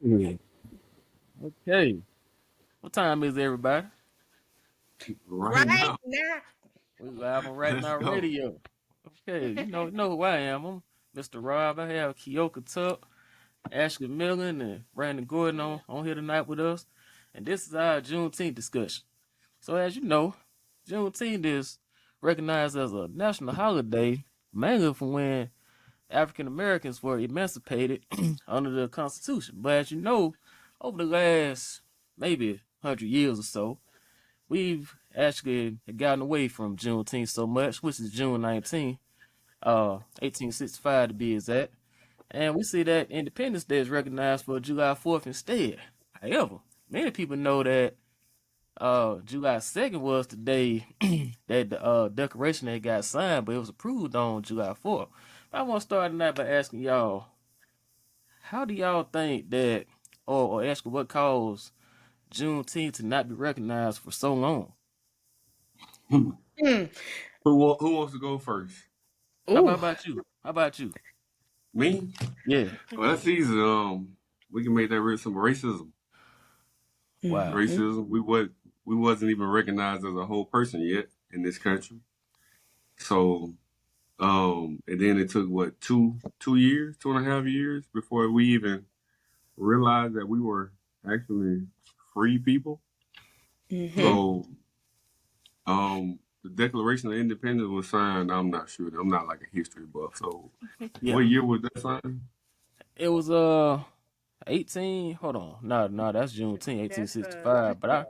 Yeah. Okay. What time is it, everybody? Right Right now. now. We live on Rite Let's Now go. Radio. Okay, you know who I am. I'm Mr. Rob. I have Kioka Tuck, Ashley Millon, and Brandon Gordon on here tonight with us. And this is our Juneteenth discussion. So as you know, Juneteenth is recognized as a national holiday, mainly from when African Americans were emancipated under the Constitution. But as you know, over the last maybe 100 years or so, we've actually gotten away from Juneteenth so much, which is June 19th, 1865 to be exact. And we see that Independence Day is recognized for July 4th instead. However, many people know that July 2nd was the day that the declaration had got signed, but it was approved on July 4th. But I want to start tonight by asking y'all, how do y'all think that, or ask what caused Juneteenth to not be recognized for so long? who Mm. who wants to go first? How about, Ooh. about you? How about you? Me? Yeah. Well, that's easy. We can make that some racism. Wow. Mm-hmm. Racism. We wasn't even recognized as a whole person yet in this country. So and then it took what two years, 2.5 years before we even realized that we were actually free people. Mm-hmm. So the Declaration of Independence was signed. I'm not sure. I'm not like a history buff. So what Yeah. year was that signed? It was 18. Hold on. No, that's Juneteenth, That's 1865. But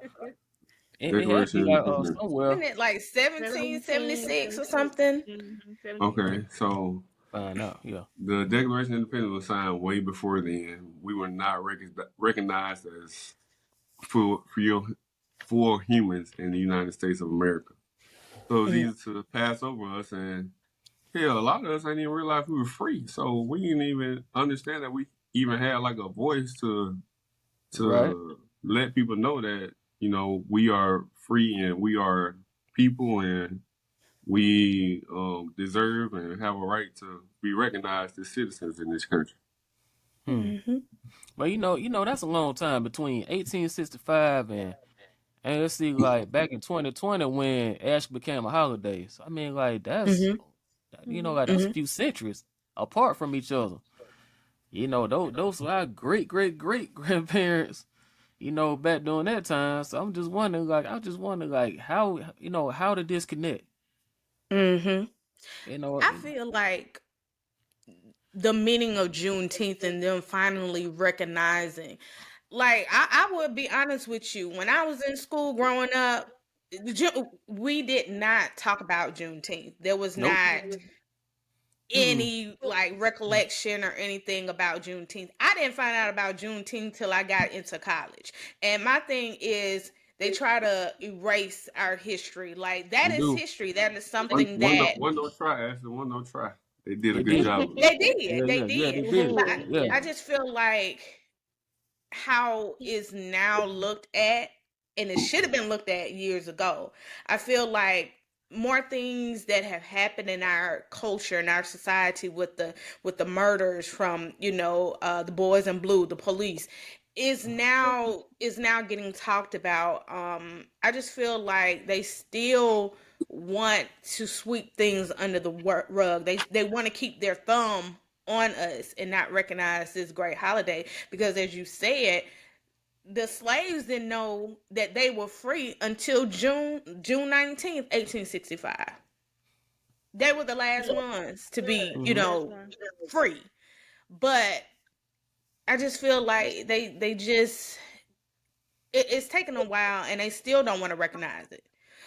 it had to Declaration be of like Independence. Wasn't somewhere. it like 1776 or 1776. something? Okay, 1776. so Find out. Yeah. the Declaration of Independence was signed way before then. We were not recognized as full humans in the United States of America. So it was Mm. easy to pass over us, and hell, a lot of us didn't even realize we were free. So we didn't even understand that we even had like a voice Right. to let people know that we are free and we are people and we deserve and have a right to be recognized as citizens in this country. Hmm. Mm-hmm. But that's a long time between 1865 and let's see, like back in 2020 when Ash became a holiday. So I mean, like Mm-hmm. that's a Mm-hmm. few centuries apart from each other. Those are our great grandparents. Back during that time. So I just wondering, like, how to disconnect. Mm-hmm. You know, I feel like the meaning of Juneteenth and them finally recognizing. Like I would be honest with you, when I was in school growing up, we did not talk about Juneteenth. There was Nope. not mm, any like recollection or anything about Juneteenth. I didn't find out about Juneteenth till I got into college. And my thing is they try to erase our history. Like that We is do. history. That is One something one no that one no try, Ashley. One no try. They did a they good did. job of it. they did. Yeah, They yeah, yeah, did. they did it. But Yeah. I just feel like how is now looked at, and it should have been looked at years ago. I feel like more things that have happened in our culture and our society with the murders from the boys in blue, the police is now getting talked about. I just feel like they still want to sweep things under the rug. They want to keep their thumb on us and not recognize this great holiday because, as you said, the slaves didn't know that they were free until June 19th, 1865. They were the last ones to be Mm-hmm. free. But I just feel like they just it's taken a while and they still don't want to recognize it.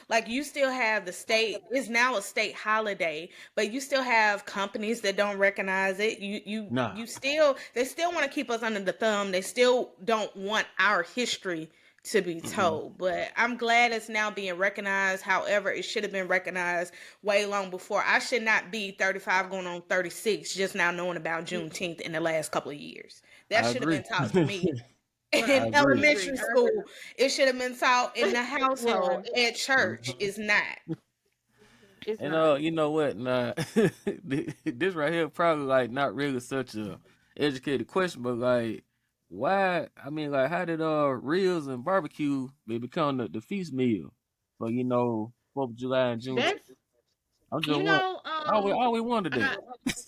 Like you still have the state, it's now a state holiday, but you still have companies that don't recognize it. Nah, You still they still want to keep us under the thumb. They still don't want our history to be mm-mm. told. But I'm glad it's now being recognized. However, it should have been recognized way long before. I should not be 35 going on 36 just now knowing about Juneteenth in the last couple of years. That I should have been agree. taught to me I in Right. I agree. agree. elementary school. It should have been taught in the Yeah. household. At church Mhm. is not. It's And not. you know what? Nah, this right here probably like not really such a educated question, but like why? I mean, like, how did ribs and barbecue they become the feast meal for 4th of July and Juneteenth? That's I'm just you want. know, I always wondered that. I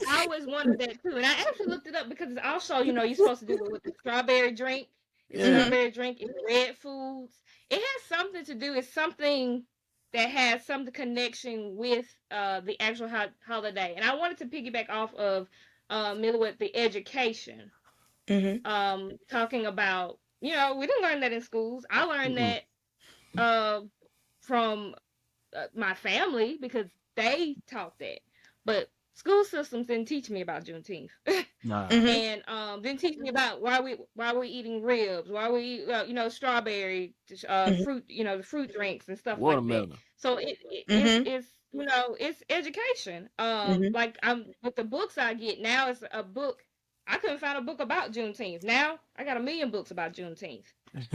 I always wondered that too, and I actually looked it up because it's also, you're supposed to do it with the strawberry drink. It's Yeah. Mm-hmm. strawberry drink, it's red foods. It has something to do. It's something that has some connection with the actual holiday. And I wanted to piggyback off of Miller with the education. Mm-hmm. Talking about, we didn't learn that in schools. I learned Mm-mm. that uh, from my family because they taught that. But school systems didn't teach me about Juneteenth. Nah. Mm-hmm. And didn't teach me about why we eating ribs, why we eat strawberry Mm-hmm. fruit, the fruit drinks and stuff like that. Watermelon. So it's Mm-hmm. it's education. Mm-hmm. Like I'm with the books I get now, it's a book. I couldn't find a book about Juneteenth. Now I got a million books about Juneteenth.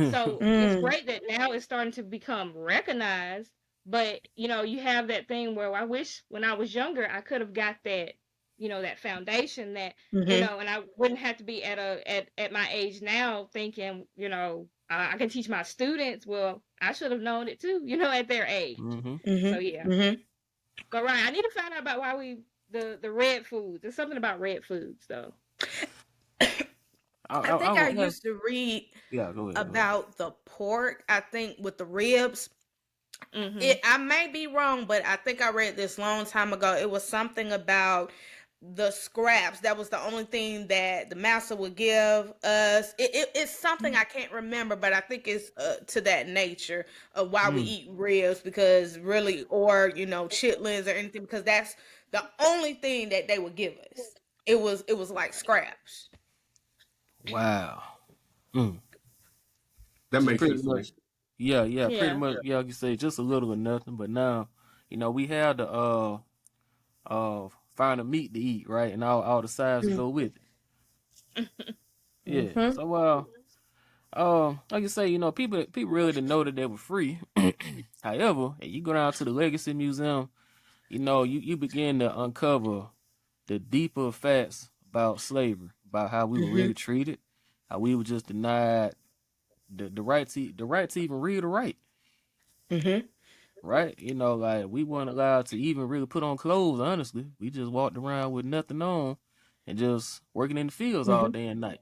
So it's Mm. great that now it's starting to become recognized. But you have that thing where I wish when I was younger I could have got that, that foundation that, Mm-hmm. and I wouldn't have to be at my age now thinking, I can teach my students. Well, I should have known it too, at their age. Mm-hmm. So yeah. Mm-hmm. Mm-hmm. But Ryan, I need to find out about why the red foods. There's something about red foods though. I think I Yeah. used to read Yeah. Go ahead. Go ahead. about the pork. I think with the ribs. Mm-hmm. I may be wrong, but I think I read this long time ago. It was something about the scraps. That was the only thing that the master would give us. It's something I can't remember, but I think it's to that nature of why we Mm. eat ribs, because really, or chitlins or anything, because that's the only thing that they would give us. It was like scraps. Wow. Mm. That makes Pretty sense to me. much. Yeah. Pretty Yeah. much. Yeah, like you say, just a little or nothing. But now, we have the find a meat to eat, right, and all the sides to go with it. Yeah. Mm-hmm. So like you say, people really didn't know that they were free. However, if you go down to the Legacy Museum, you begin to uncover the deeper facts about slavery, about how we were Mm-hmm. really treated, how we were just denied the right to even read or write. Mm-hmm. Right? Like we weren't allowed to even really put on clothes, honestly. We just walked around with nothing on and just working in the fields all Mm-hmm. day and night.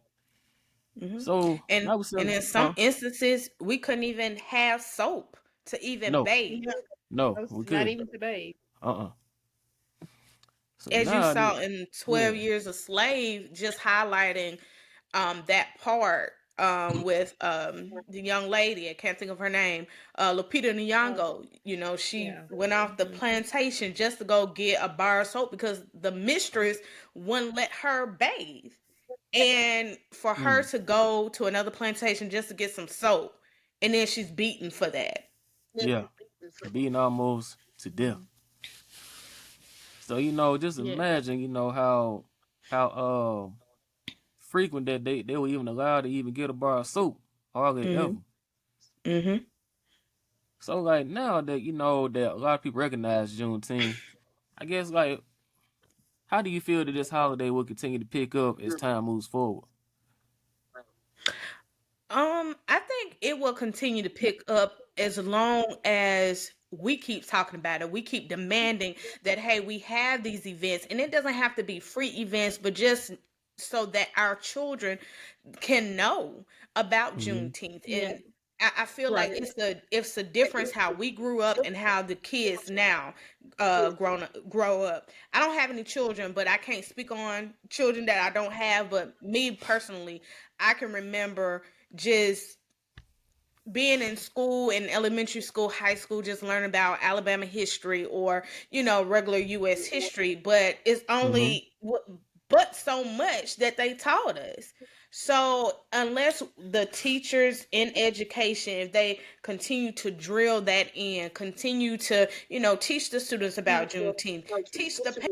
Mm-hmm. So And I was and saying, in some instances, we couldn't even have soap to even no, bathe. no, we Not couldn't. even today. Uh-uh. So As you now, saw in 12 yeah. Years a Slave, just highlighting that part with the young lady, I can't think of her name, Lupita Nyong'o. She Yeah. went off the Mm-hmm. plantation just to go get a bar of soap because the mistress wouldn't let her bathe. And for her Mm, to go to another plantation just to get some soap, and then she's beaten for that. yeah. Being almost to death. So just Yeah. imagine, how frequent that they were even allowed to even get a bar of soap, hardly ever. Mhm. Mhm. So like now that that a lot of people recognize Juneteenth, I guess like how do you feel that this holiday will continue to pick up as time moves forward? I think it will continue to pick up as long as we keep talking about it. We keep demanding that, hey, we have these events, and it doesn't have to be free events, but just so that our children can know about Mm-hmm. Juneteenth. Yeah. And I feel like Right. it's a difference how we grew up and how the kids now grow up. I don't have any children, but I can't speak on children that I don't have. But me personally, I can remember just being in school, in elementary school, high school, just learning about Alabama history or regular U.S. history. But it's Mm-hmm. only but so much that they taught us. So unless the teachers in education, if they continue to drill that in, continue to teach the students about Juneteenth, teach the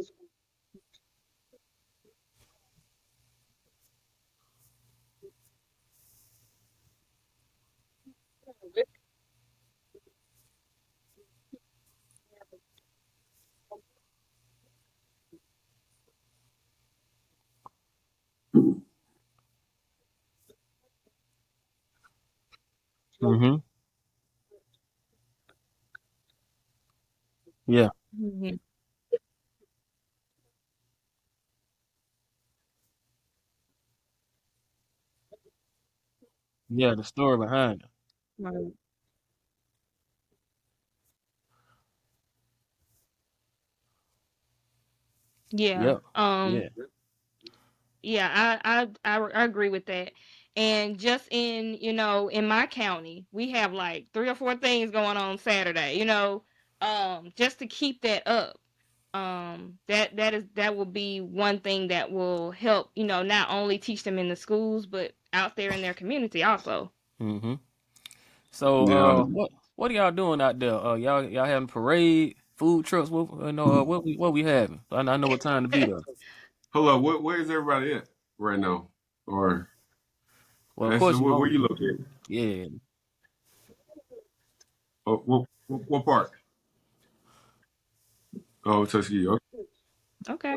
Mm-hmm. Yeah. Mhm. Yeah. The story behind it. Right. Yeah. Yep. Yeah. Yeah, I agree with that. And just in, in my county, we have like 3 or 4 things going on Saturday, just to keep that up. That will be one thing that will help, not only teach them in the schools, but out there in their community also. Mm-hmm. So, Yeah. what are y'all doing out there? Y'all having parade, food trucks? What we having? I know what time to be there. Hold up. Where is everybody at right now? Or Well, of Ashley, course, where you located? yeah. Oh, what part? Oh, Tuskegee. Okay. Okay.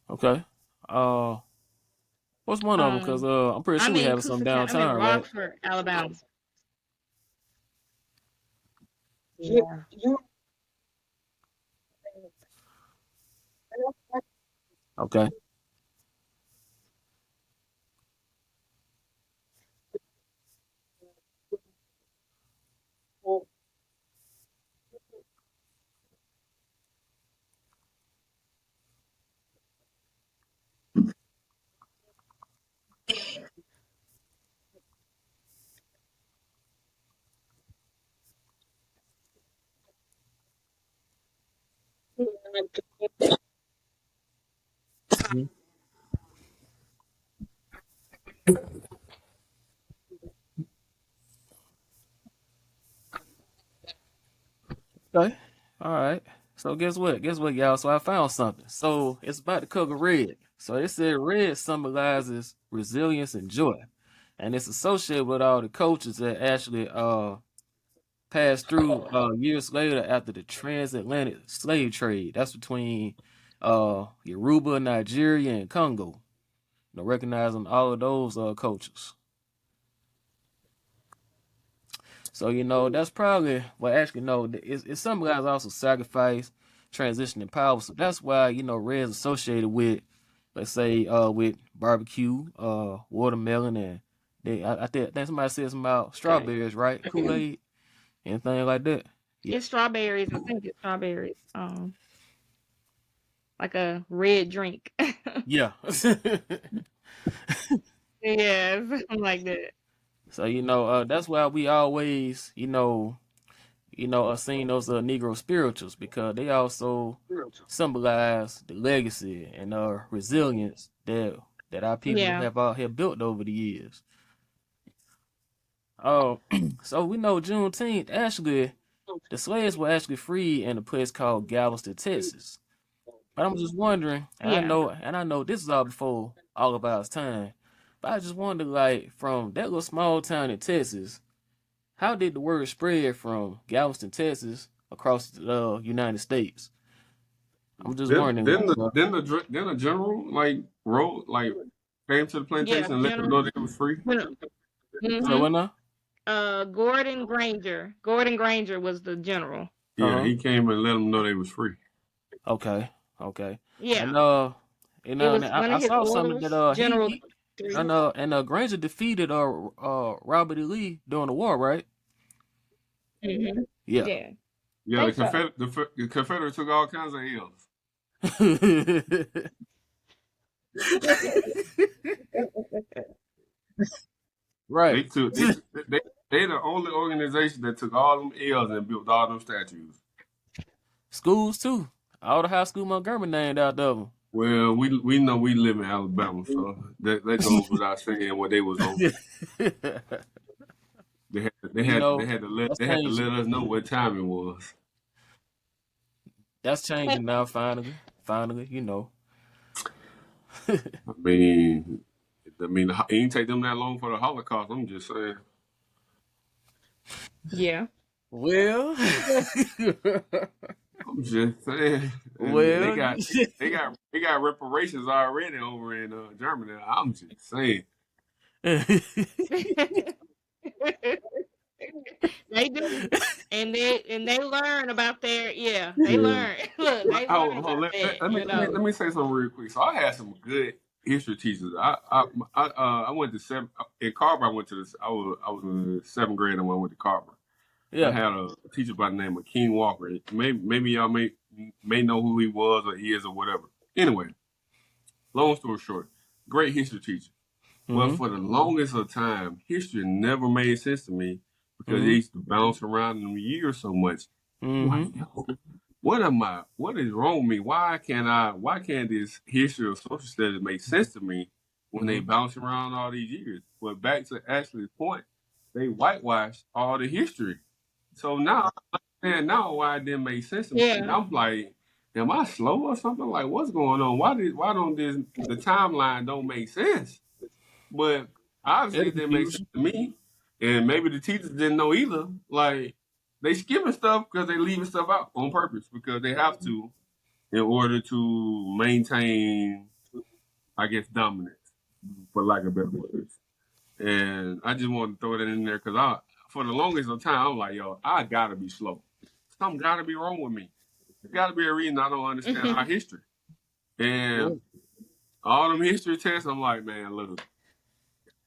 Okay. Uh, what's one of them? Cause Um, I'm pretty sure I'm we in having some Coosa County. I'm in downtown, right? Rockford, Alabama. Yeah. Okay. Mhm. Okay. All right. So guess what? Guess what, y'all? So I found something. So it's about the color red. So it said red symbolizes resilience and joy, and it's associated with all the cultures that actually passed through years later after the transatlantic slave trade. That's between Yoruba, Nigeria, and Congo. Recognizing all of those cultures. So that's probably well actually no, it's some guys also sacrifice, transition and power. So that's why red is associated with, let's say, with barbecue, watermelon, and I think somebody said something about Okay. strawberries, right? Kool-Aid, anything like that. Yeah. It's strawberries. I think it's strawberries. Like a red drink. Yeah. Yes, like that. So that's why we always sing those Negro spirituals because they also symbolize the legacy and resilience that our people Yeah. have built over the years. Oh, so we know Juneteenth actually the slaves were actually freed in a place called Galveston, Texas. But I'm just wondering, Yeah. and I know this is all before all of our time, but I just wonder, like, from that little small town in Texas, how did the word spread from Galveston, Texas, across the United States? I'm just Then wondering. then the then the dr- then the general came to the Yeah. plantation and let them General. know that it was free. So Mm-hmm. what now? Gordon Granger. Gordon Granger was the general. Yeah, Uh-huh. he came and let them know they was free. Okay. And Yeah. It and was one I of his saw something orders. that General he 3. and Granger defeated Robert E. Lee during the war, right? Mm-hmm. Yeah. Yeah. Yeah, Think so. the Confederates took all kinds of L's. They Right. took they the only organization that took all them L's and built all them statues. Schools too. All the high school Montgomery named after them. Well, we know we live in Alabama, so that goes without saying what they was on. That's They had to changing. let us know what time it was. That's changing now. Finally, I mean, it didn't take them that long for the Holocaust. I'm just saying. Yeah. Well, I'm just saying. and Well, they got reparations already over in Germany. I'm just saying. They do, and they learn about their they learn. Look, they learn about that. Let me say something real quick. So I had some good history teachers. I went to in Carver. I went to this. I was in the 7th grade and I went to Carver. I had a teacher by the name of King Walker. Maybe y'all may know who he was or is or whatever. Anyway, long story short, great history teacher. Well, for the longest of time, history never made sense to me because it used to bounce around in the years so much. Like, what is wrong with me? Why can't this history or social studies make sense to me when they bounce around all these years? But back to Ashley's point, they whitewashed all the history. So now I understand now why it didn't make sense to me. And I'm like, am I slow or something? Like, what's going on? Why don't the timeline don't make sense? But obviously it didn't make sense to me. And maybe the teachers didn't know either. Like, they skipping stuff because they leaving stuff out on purpose because they have to in order to maintain, I guess, dominance, for lack of better words. And I just wanted to throw that in there because for the longest of time, I'm like, yo, I gotta be slow. Something gotta be wrong with me. There gotta be a reason I don't understand our history. And all them history tests, I'm like, man, look,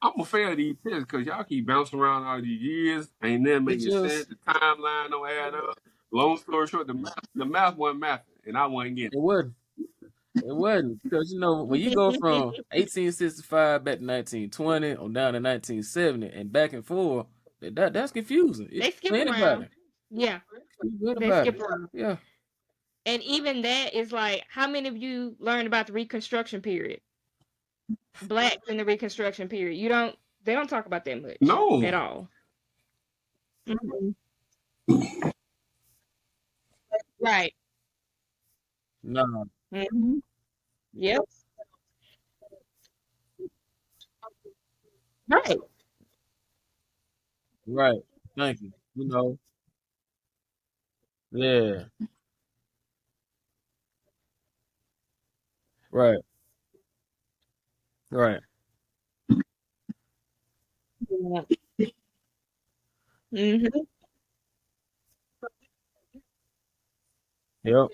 I'm gonna fail these tests because y'all keep bouncing around all these years. Ain't nothing making sense. The timeline don't add up. Long story short, the math wasn't mathing, and I wasn't getting it. It wasn't because when you go from 1865 back to 1920 on down to 1970 and back and forth, that's confusing. They skip around. Yeah, they skip around. Yeah, and even that is like, how many of you learned about the Reconstruction period? Blacks in the Reconstruction period. They don't talk about that much. No. At all. Right. No. Yep. Right. Right. Thank you. Yeah. Right. Right. Yeah. Yep.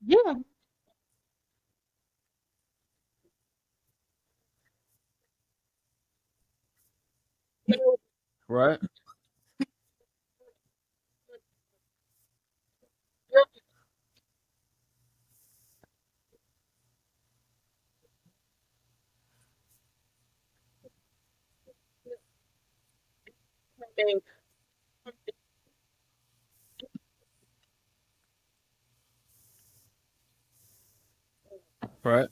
Yeah. Right. Right.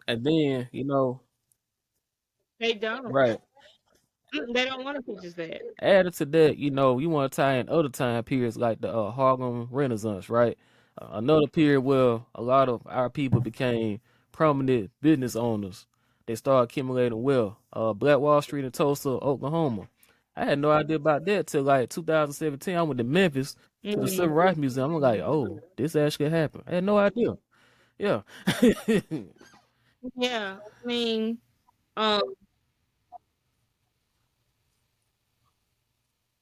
And then, They don't. right. They don't want to teach us that. Added to that, you want to tie in other time periods like the Harlem Renaissance, right? Another period where a lot of our people became prominent business owners. They started accumulating wealth. Black Wall Street in Tulsa, Oklahoma. I had no idea about that till like 2017. I went to Memphis to the Civil Rights Museum. I'm like, oh, this actually happened. I had no idea. Yeah. Yeah. I mean,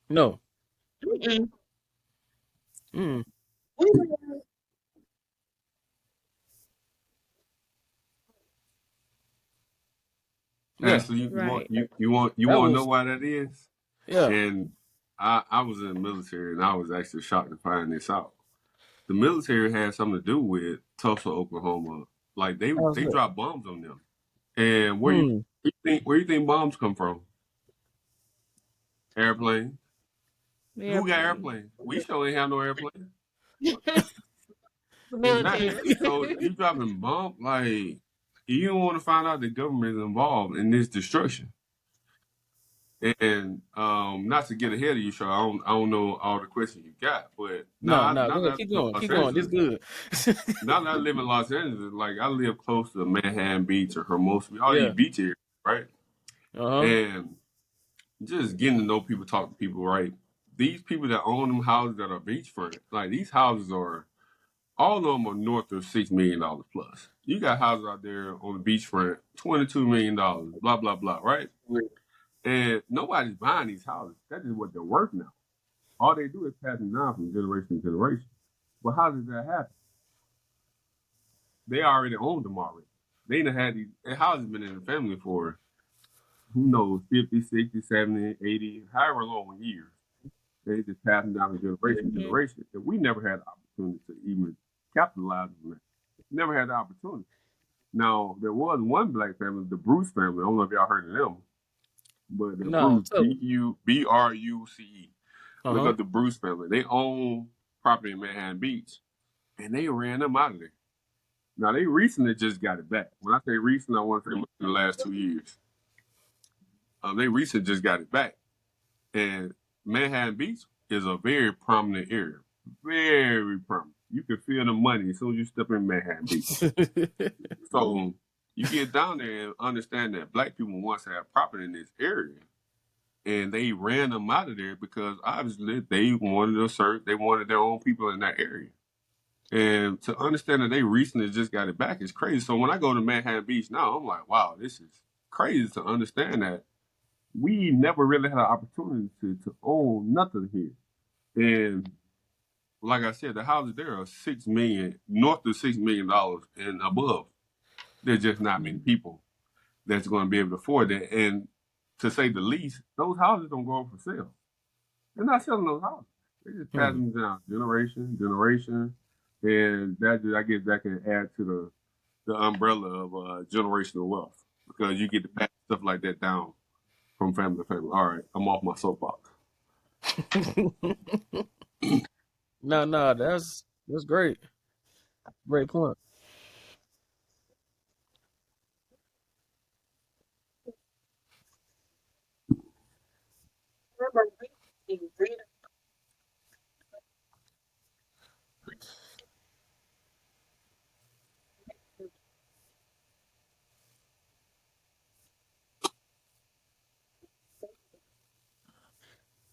no. Yeah. So you want to know why that is? Yeah. And I was in the military, and I was actually shocked to find this out. The military had something to do with Tulsa, Oklahoma. Like they dropped bombs on them. And where you think bombs come from? Airplanes. Who got airplanes? We sure ain't have no airplanes. Military. So you dropping bombs, like, you don't want to find out the government is involved in this destruction. And not to get ahead of you, sure, I don't know all the questions you got, but No, now go ahead. that Keep Los going. This Angeles, good. now that I live in Los Angeles, like I live close to Manhattan Beach or Hermosa, all these Yeah. beach areas, right? Uh-huh. And just getting to know people, talk to people, right? These people that own them houses that are beachfront, like these houses are, all of them are north of $6 million plus. You got houses out there on the beachfront, $22 million, blah, blah, blah, right? And nobody's buying these houses. That is what they're worth now. All they do is pass them down from generation to generation. But how does that happen? They already owned them already. They done had these houses been in the family for, who knows, 50, 60, 70, 80, however long years. They just pass them down from generation to generation. And we never had the opportunity to even capitalize on that. Never had the opportunity. Now, there was one black family, the Bruce family. I don't know if y'all heard of them. But the No, Bruce, Bruce. Look uh-huh. up the Bruce family. They own property in Manhattan Beach, and they ran them out of there. Now, they recently just got it back. When I say recent, I want to say in the last 2 years. They recently just got it back. And Manhattan Beach is a very prominent area. Very prominent. You can feel the money as soon as you step in Manhattan Beach. So you get down there and understand that black people once had property in this area. And they ran them out of there because obviously they wanted to serve, they wanted their own people in that area. And to understand that they recently just got it back is crazy. So when I go to Manhattan Beach now, I'm like, wow, this is crazy to understand that we never really had an opportunity to own nothing here. And like I said, the houses there are $6 million, north of $6 million and above. There's just not many people that's going to be able to afford that. And to say the least, those houses don't go up for sale. They're not selling those houses. They just pass them down generation, and that, I guess that can add to the umbrella of generational wealth, because you get to pass stuff like that down from family to family. All right, I'm off my soapbox. No, that's great. Great point.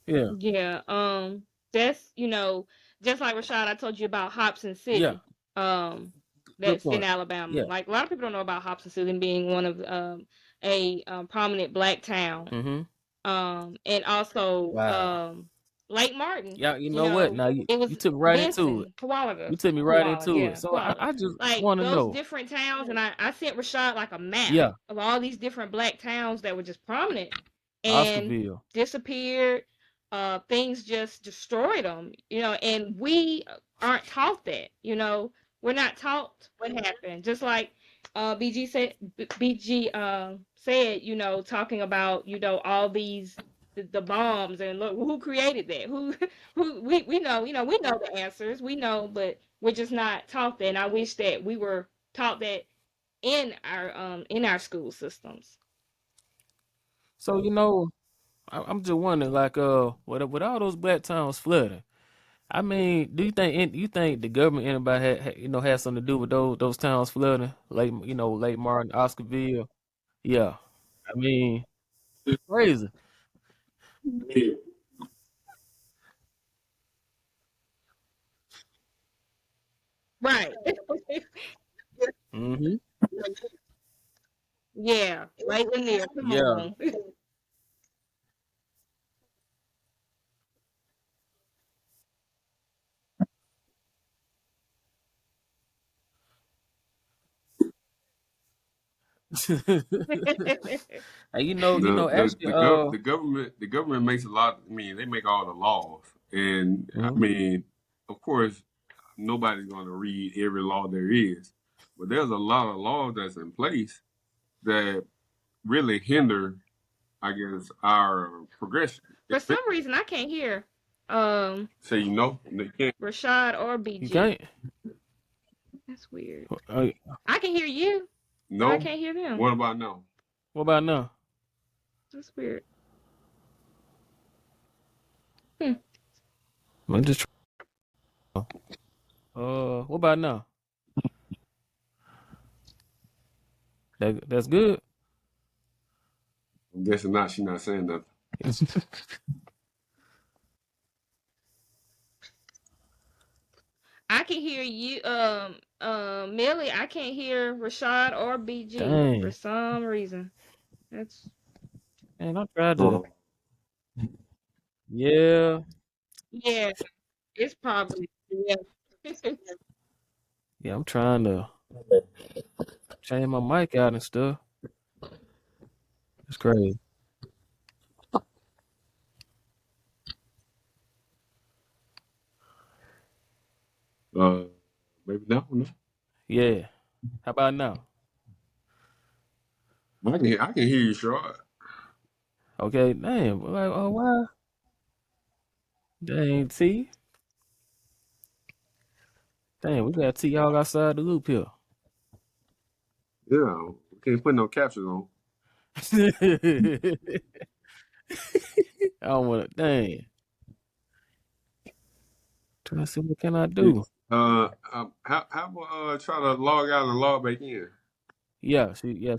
Yeah. Yeah, that's just like Rashad, I told you about Hobson Yeah. City. Good That's in point. Alabama. Yeah. Like a lot of people don't know about Hobson City being one of a prominent black town. Mm-hmm. And also Wow. Lake Martin. Yeah, you know what? Now It you was took me right into it. Benson, Koala, You took me right into it. yeah, So Koala. I just Like want to those know. different towns, and I sent Rashad like a map Yeah, of all these different black towns that were just prominent and Oscarville. disappeared. Things just destroyed them, and we aren't taught that. We're not taught what happened. Just like BG said, talking about all these the bombs, and look who created that. Who we know. We know the answers. We know, but we're just not taught that. And I wish that we were taught that in our school systems. So I'm just wondering, like, with all those black towns flooding, I mean, do you think the government, anybody had something to do with those towns flooding, like Lake Martin, Oscarville? Yeah, I mean, crazy. Right. Mm-hmm. Yeah. Right in there. Come Yeah. on. And actually, The government makes a lot. I mean, they make all the laws, and I mhm. mean, of course, nobody's going to read every law there is, but there's a lot of laws that's in place that really hinder, I guess, our progression. For some reason, I can't hear So they can't. Rashad or You BG. can't. That's weird. Uh, I can hear you, but I No. can't hear them. What about now? what about now? That's weird. I'm just. What about now? That's good. I'm guessing not. She's not saying nothing. I can hear you, Millie. I can't hear Rashad or BG for Dang. some reason. That's Man, I tried to. Yeah. yeah. It's probably yeah. Yeah, I'm trying to change my mic out and stuff. It's crazy. Maybe no. Yeah. How about now? I can hear you, Shard. Okay, damn. Like, oh wow. Dang, T. Dang, we got T all outside the loop here. Yeah, we can't put no captions on. I don't want to. Dang. Trying to see what can I do. How about try to log out and log back in? Yeah. See. Yeah.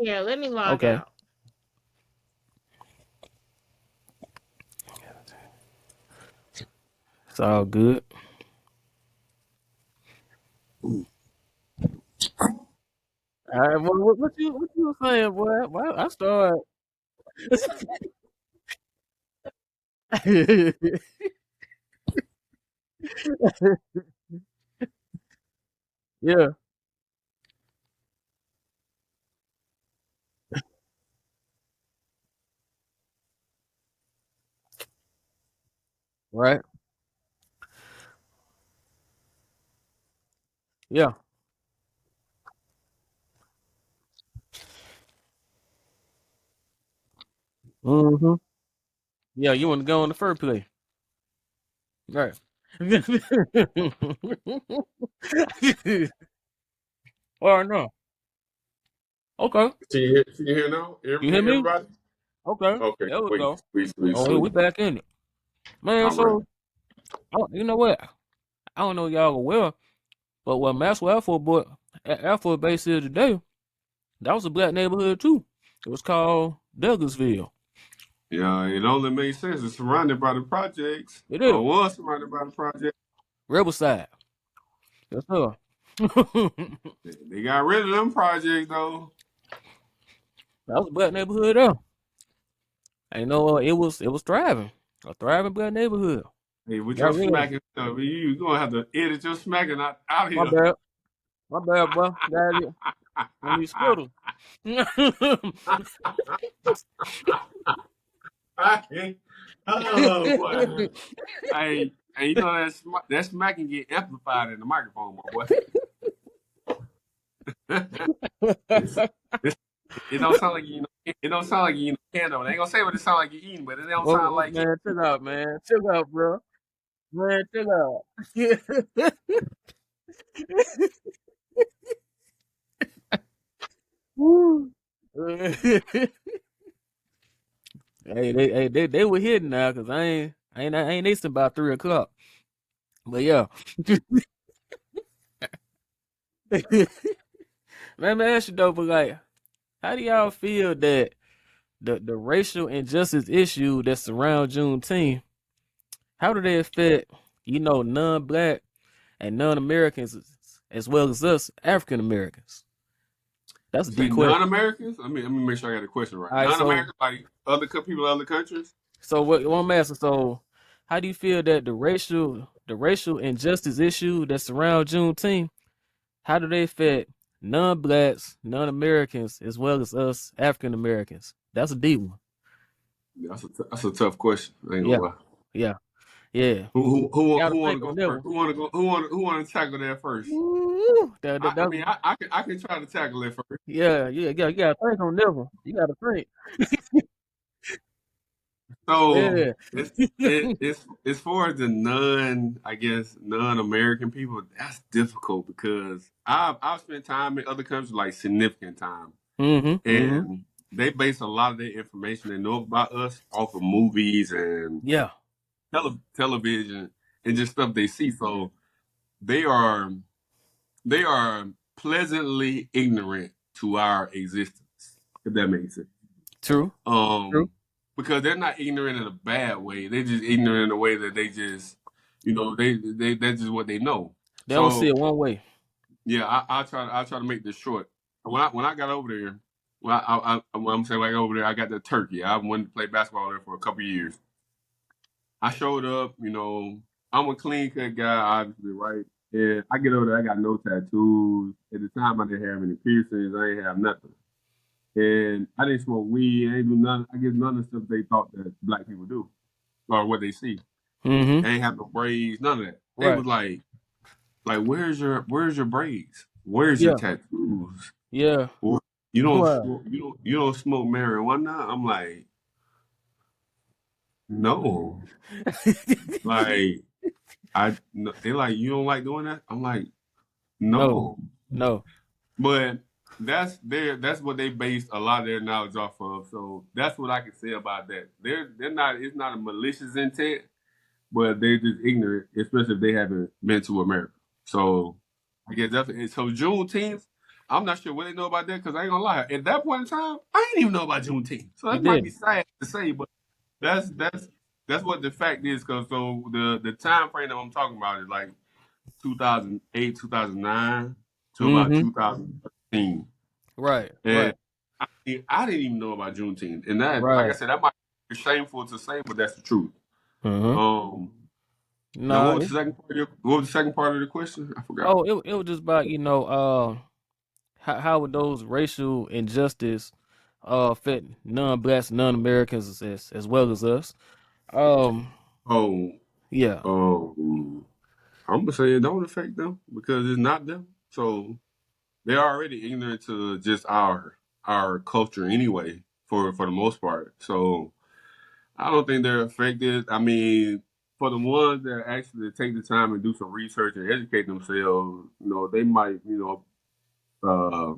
Yeah, let me log Okay. out. It's all good. All right. What you were saying, boy? Well, I started. Yeah. Right. Yeah. Mm-hmm. Yeah. You want to go on the first play, right? Or no? Okay. Can you hear now? You hear me? Everybody? Okay. Okay, There we go. sweet. Oh, here we back in it, man. All right. So, you know what? I don't know if y'all aware, but what Maxwell Air Force Base is today, that was a black neighborhood too. It was called Douglasville. Yeah, it only makes sense. It's surrounded by the projects. It is Or was surrounded by the project. Riverside. Yes, sir. They got rid of them projects though. That was a black neighborhood there. And you know, it was thriving. A thriving black neighborhood. Hey, with your Got rid of it. smacking stuff, you gonna have to edit your smacking out My here. bad. My bad, bro. Got it. I need skittles. Oh boy. Hey, you know that smacking get amplified in the microphone, my boy. It don't sound like you. It don't sound like you eating a candle. They ain't gonna say what it sound like you eating, but it don't sound like man, chill out, man. Chill out, bro. Man, chill out. Woo. They were hidden now because I ain't eating about 3 o'clock. But yeah. Man, me ask you though, but like, how do y'all feel that the racial injustice issue that surround Juneteenth, how do they affect, non-black and non-Americans as well as us African Americans? That's a deep question. Non-Americans? Let me make sure I got the question right. All right, Non-Americans, like other people in other countries. So what I'm asking, so how do you feel that the racial injustice issue that surround Juneteenth, how do they affect non-blacks, non-Americans, as well as us African Americans? That's a deep one. Yeah, that's a tough question. I ain't gonna lie. Yeah. Who want to go Never. first? Who want to tackle that first? Ooh, I can try to tackle it first. Yeah. You gotta think on never. You gotta think. So Yeah. it's as far as the non-American people, that's difficult because I've spent time in other countries, like significant time, Mm-hmm. and they base a lot of their information they know about us off of movies and Yeah. television and just stuff they see. So they are they are pleasantly ignorant to our existence, if that makes sense. True. True. Because they're not ignorant in a bad way. They're just ignorant in a way that they just, they that's just what they know. They don't see So it one way. yeah, I try to make this short. When I got over there, when I'm saying like over there, I got the Turkey. I wanted to play basketball there for a couple of years. I showed up, I'm a clean cut guy, obviously, right? And I get over there, I got no tattoos. At the time, I didn't have any piercings. I ain't have nothing. And I didn't smoke weed. I didn't do none. I guess none of the stuff they thought that black people do or what they see. Mm-hmm. I ain't have no braids, none of that. They Right. was like, where's your braids? Where's your tattoos? Yeah. Or, you don't Wow. smoke, you don't smoke marijuana? I'm like, no. Like they like, you don't like doing that? I'm like, no. No. But that's what they based a lot of their knowledge off of. So that's what I can say about that. They're not, it's not a malicious intent, but they're just ignorant, especially if they haven't been to America. So I guess that's it. So Juneteenth, I'm not sure what they know about that because I ain't gonna lie. At that point in time, I didn't even know about Juneteenth. So that might be sad to say, but that's what the fact is. Because so the time frame that I'm talking about is like 2008, 2009 to about 2013. Right. And Right. I didn't even know about Juneteenth. And that, Right. like I said, that might be shameful to say, but that's the truth. Mm-hmm. Now, what was the second part of the question? I forgot. Oh, it was just about how would those racial injustice affect non-blacks, non-Americans as well as us? Yeah. I'm gonna say it don't affect them because it's not them. So they're already ignorant to just our culture anyway, for the most part. So I don't think they're affected. I mean, for the ones that actually take the time and do some research and educate themselves, they might, uh,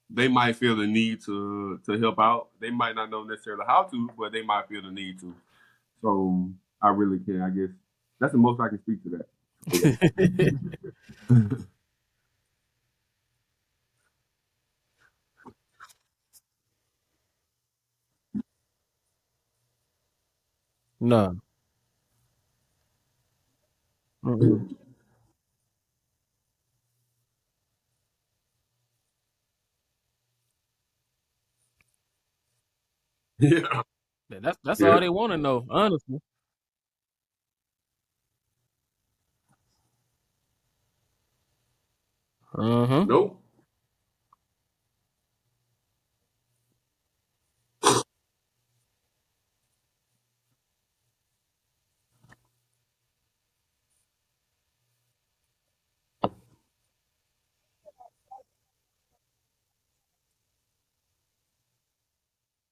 they might feel the need to help out. They might not know necessarily how to, but they might feel the need to. So I really can't. I guess that's the most I can speak to that. No. Mm-mm. Yeah. That's all they want to know, honestly. Uh-huh. Nope.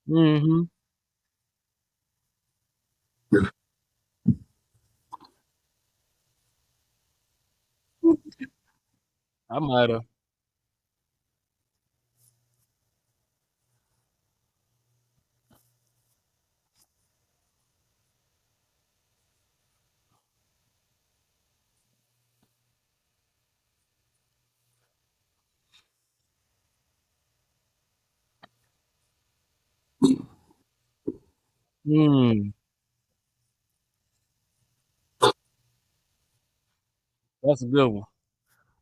Mm-hmm. I might have. Mm. That's a good one.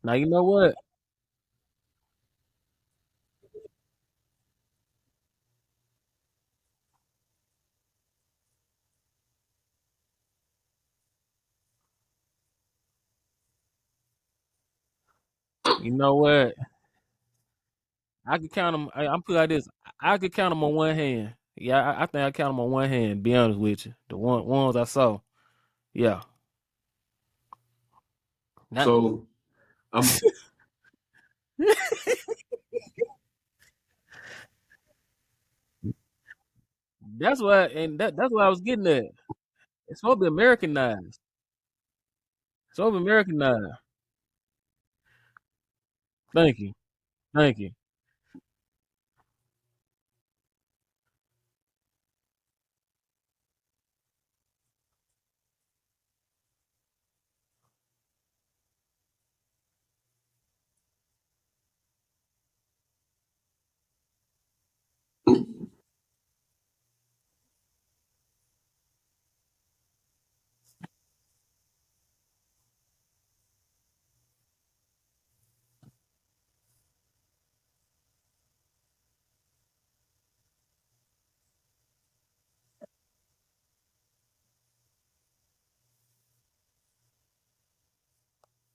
Now you know what? You know what? I could count them. I'm put like this. I could count them on one hand. Yeah, I think I count them on one hand. To be honest with you, the ones I saw. Yeah. Not, So I'm that's what, and that's what I was getting at. It's supposed to be Americanized. It's supposed to be Americanized. Thank you. Thank you.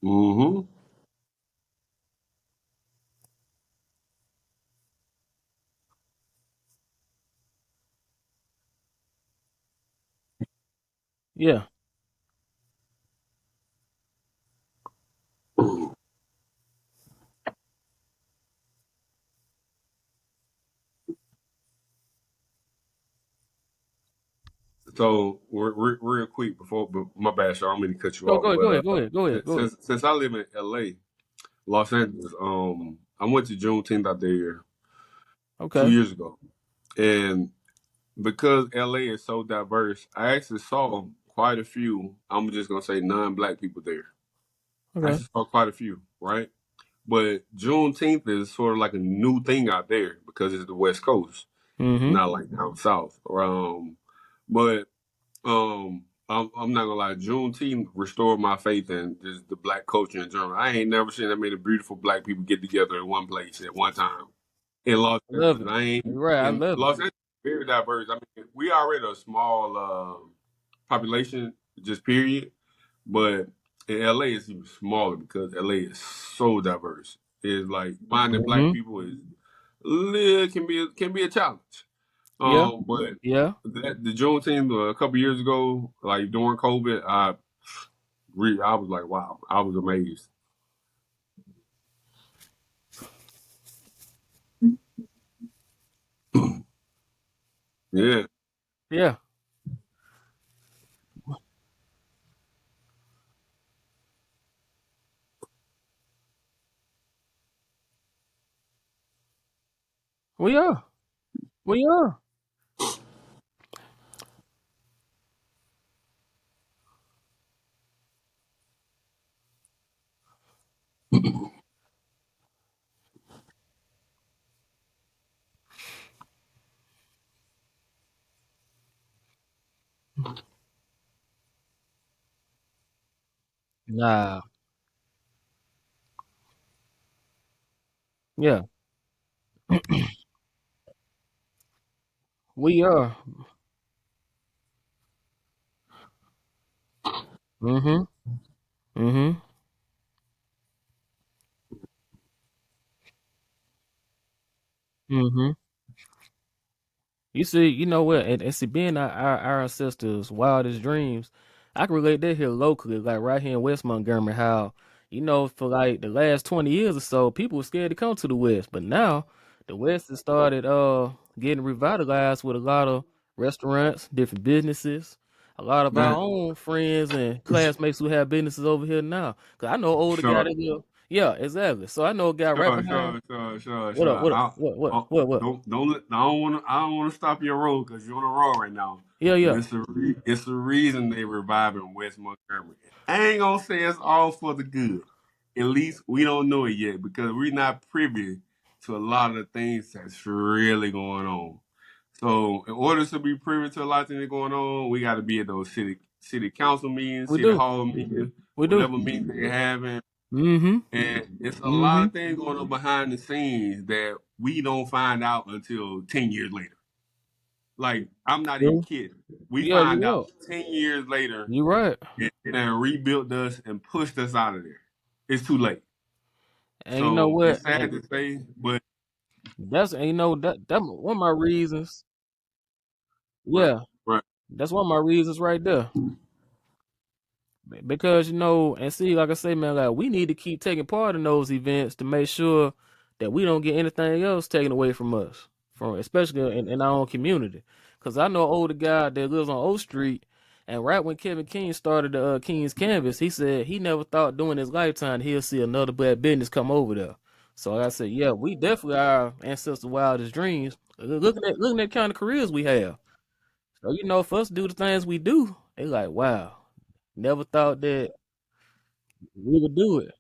Mm-hmm. Yeah. So real quick before, but my bad, Sean, I don't mean to cut you Go off, go ahead. Go but ahead. Go ahead. Go ahead. Go ahead. since I live in L.A., Los Angeles, I went to Juneteenth out there two Okay. years ago, and because LA is so diverse, I actually saw quite a few. I'm just gonna say non-black people there. I Okay. actually saw quite a few, right? But Juneteenth is sort of like a new thing out there because it's the West Coast, Mm-hmm. not like down south. But I'm not gonna lie. Juneteenth restored my faith in just the black culture in general. I ain't never seen that many beautiful black people get together in one place at one time in Los I love Angeles. it. I ain't You're right. I in love it. Los Angeles is very diverse. I mean, we already a small population, just period. But in LA, it's even smaller because LA is so diverse. It's like finding black Mm-hmm. people is can be a challenge. Yeah. But Yeah. the Juneteenth a couple years ago, like during COVID, I was like, wow, I was amazed. Yeah, Yeah. We are. We are. Nah. Yeah. We are. Mm-hmm. Mm-hmm. Mm-hmm. You see, you know what, and see, being our ancestors' wildest dreams, I can relate that here locally, like right here in West Montgomery, how, for like the last 20 years or so, people were scared to come to the West. But now the West has started getting revitalized with a lot of restaurants, different businesses, a lot of our man. own friends and classmates who have businesses over here now. Cause I know an older guy Sure. that live, yeah, exactly. So I know a guy right behind. What up? Sure. What up? What? I don't want to stop your road because you're on the road right now. Yeah, But yeah. it's the reason they reviving West Montgomery. I ain't gonna say it's all for the good. At least we don't know it yet because we're not privy to a lot of the things that's really going on. So in order to be privy to a lot of things going on, we got to be at those city council meetings, We city do. hall meetings, We do. whatever meetings they're having. Mm-hmm. And it's a lot Mm-hmm. of things going on behind the scenes that we don't find out until 10 years later. Like, I'm not even True. kidding. We Yeah, you're find right. out 10 years later, You're right. it done rebuilt us and pushed us out of there. It's too late. And you know So it's what? sad And to say, but that one of my reasons. right, Yeah, right. that's one of my reasons right there. Because and see, like I say, man, like we need to keep taking part in those events to make sure that we don't get anything else taken away from us, from especially in our own community. Because I know an older guy that lives on O Street, and right when Kevin King started the King's Canvas, he said he never thought during his lifetime he'll see another black business come over there. So like I said, yeah, we definitely are our ancestors' wildest dreams. Looking at kind of careers we have. So for us to do the things we do, they like, wow, never thought that we would do it.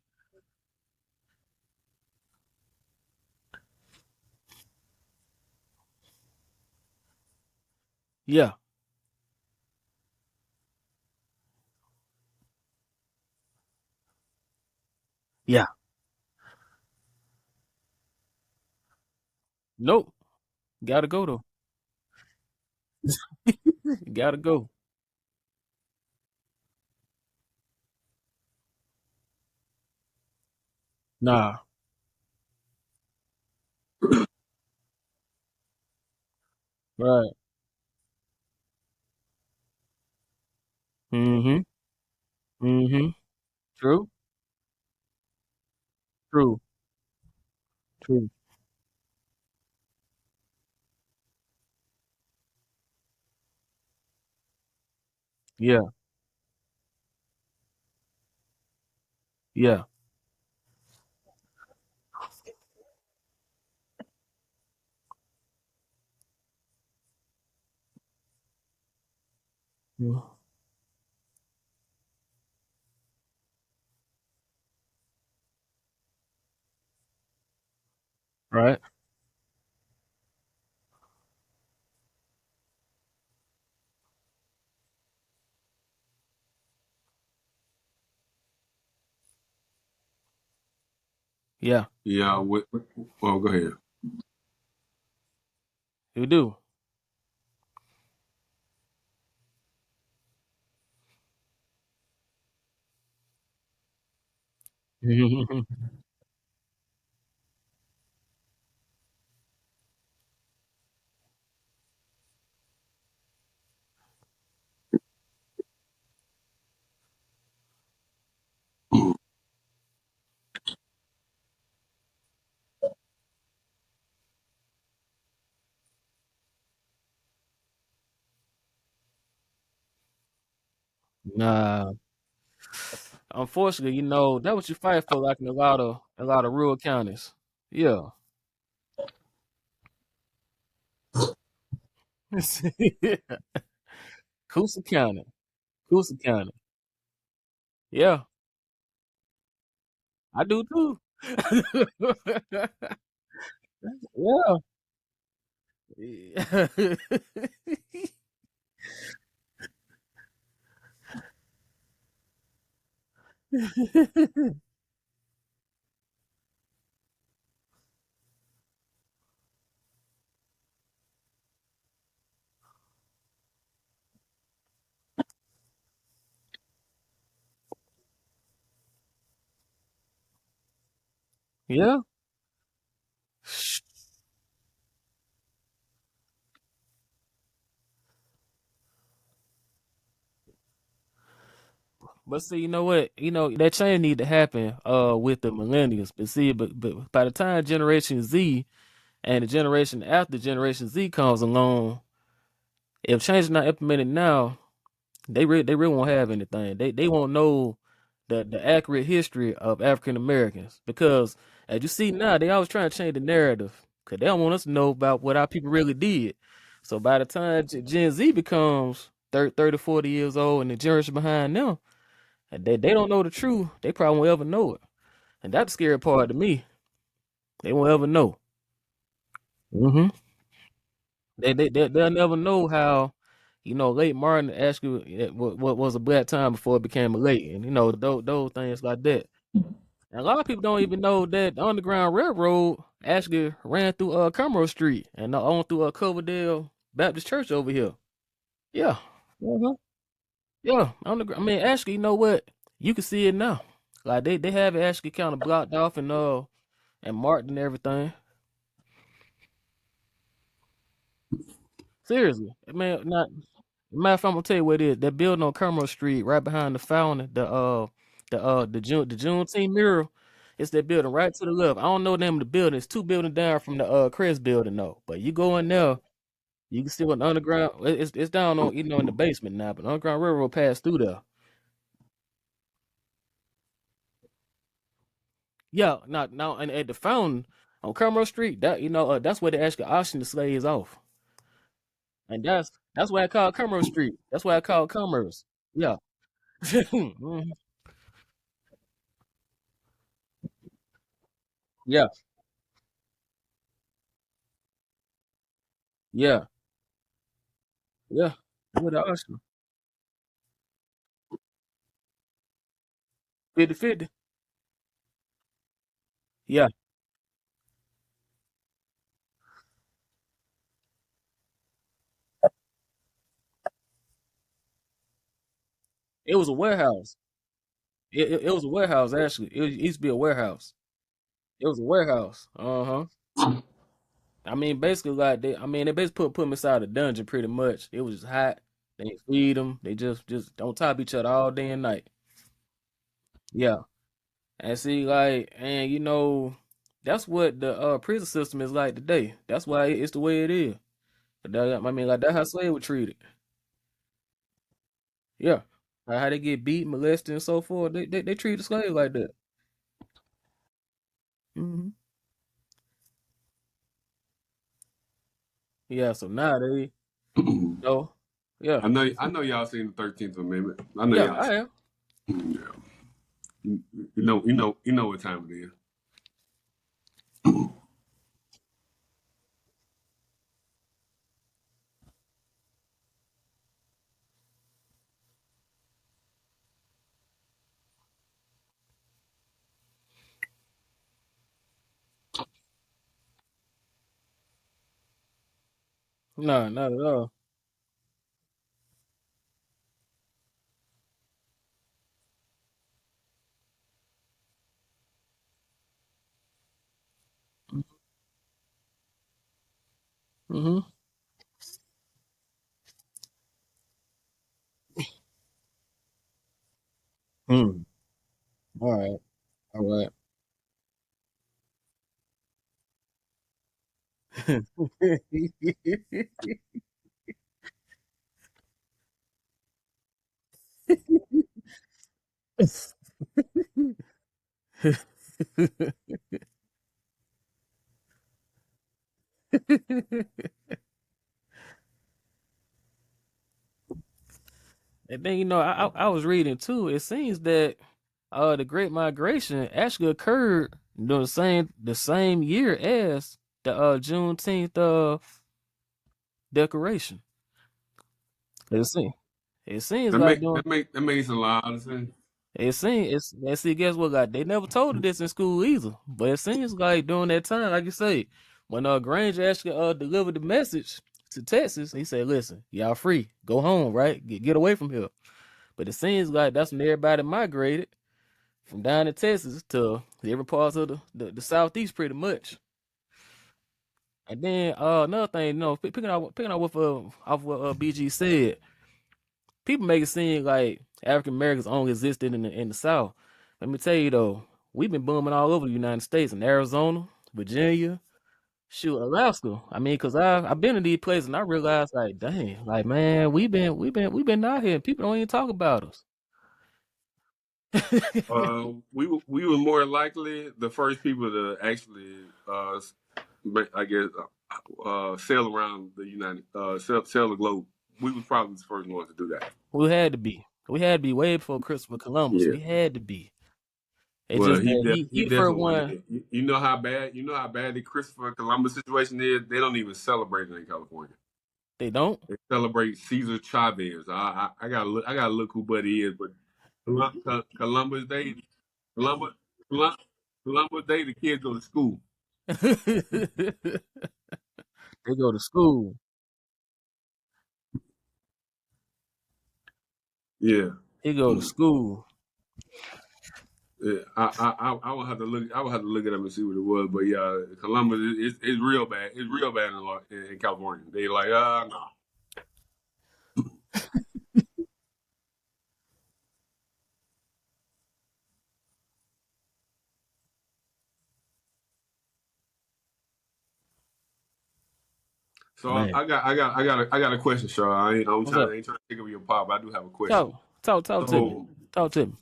Yeah, yeah. Nope. Gotta go though. Gotta go. Nah. Right. Mm-hmm. Mm-hmm. True. True. True. Yeah. Yeah. Mm. Right. Yeah. Yeah. Well, go ahead. You do. Nah. Unfortunately, that what you fight for, like in a lot of rural counties. Yeah. Coosa County. Coosa County. Yeah, I do too. Yeah. Yeah. But see, you know what? That change need to happen with the millennials. But see, but by the time Generation Z and the generation after Generation Z comes along, if change is not implemented now, they really won't have anything. They won't know the accurate history of African Americans because as you see now, they always trying to change the narrative because they don't want us to know about what our people really did. So by the time Gen Z becomes 30, 40 years old and the generation behind them, and they don't know the truth, they probably won't ever know it. And that's the scary part to me. They won't ever know. Hmm. They'll never know how, late Martin actually what was a black time before it became a late, and those things like that. And a lot of people don't even know that the Underground Railroad actually ran through Commerce Street and on through Coverdale Baptist Church over here. Yeah. Hmm. Yeah. I mean, actually, you know what? You can see it now. Like they have it actually kind of blocked off and marked and everything. Seriously, I mean, not matter of fact, I'm gonna tell you what it is. That building on Commerce Street, right behind the fountain, the Juneteenth mural. It's that building right to the left. I don't know the name of the building. It's two buildings down from the Crest building though. But you go in there, you can see what the underground. It's down on in the basement now, but the Underground Railroad passed through there. Yeah, not now and at the fountain on Commerce Street. That's where they actually auction the slaves off, and that's why I call Commerce Street. That's why I call Commerce. Yeah. Mhm. Yeah. Yeah. Yeah. With the auction. 50-50. Yeah. It was a warehouse. It was a warehouse actually. It used to be a warehouse. It was a warehouse. I mean, basically, like they basically put them inside a dungeon pretty much. It was just hot. They didn't feed them. They just on top of each other all day and night. Yeah, and see, like, and that's what the prison system is like today. That's why it's the way it is. I mean, like that's how slaves were treated. Yeah, like how they get beat, molested, and so forth. They treat the slaves like that. hmm Yeah, so now they know. Yeah, I know y'all seen the 13th Amendment. I know yeah, y'all I seen am. it. Yeah. You know what time it is. No, not at all. Mm-hmm. Hmm. All right. All right. And then I was reading too. It seems that the Great Migration actually occurred during the same year as the Juneteenth Declaration. It seems it seems like doing That makes a lot of sense. it seems it's and see guess what, God, they never told us this in school either. But it seems like during that time, like you say, when Granger actually delivered the message to Texas, he said, "Listen, y'all free, go home, right? Get away from here." But it seems like that's when everybody migrated from down in Texas to different parts of the southeast, pretty much. And then another thing, picking up with off what BG said, people make it seem like African Americans only existed in the South. Let me tell you though, we've been booming all over the United States, in Arizona, Virginia, shoot, Alaska. I mean, cause I've been in these places and I realized like, dang, like man, we've been out here and people don't even talk about us. We were more likely the first people to actually, I guess, sail around the sail the globe. We was probably the first ones to do that. We had to be. We had to be way before Christopher Columbus. Yeah. We had to be. It's Well, just that he he the first definitely one. did. You know how bad the Christopher Columbus situation is. They don't even celebrate it in California. They don't. They celebrate Cesar Chavez. I gotta look who Buddy is, but Columbus Day, Columbus, Columbus, Columbus Day, the kids go to school. They go to school. Yeah. He go to school. Yeah, I will have to look. I will have to look it up and see what it was. But yeah, Columbus is real bad. It's real bad in California. They like no. So Man, I got a question, Shaw. what's up? I ain't trying to take up your part, but I do have a question. Talk to me. So Talk to me.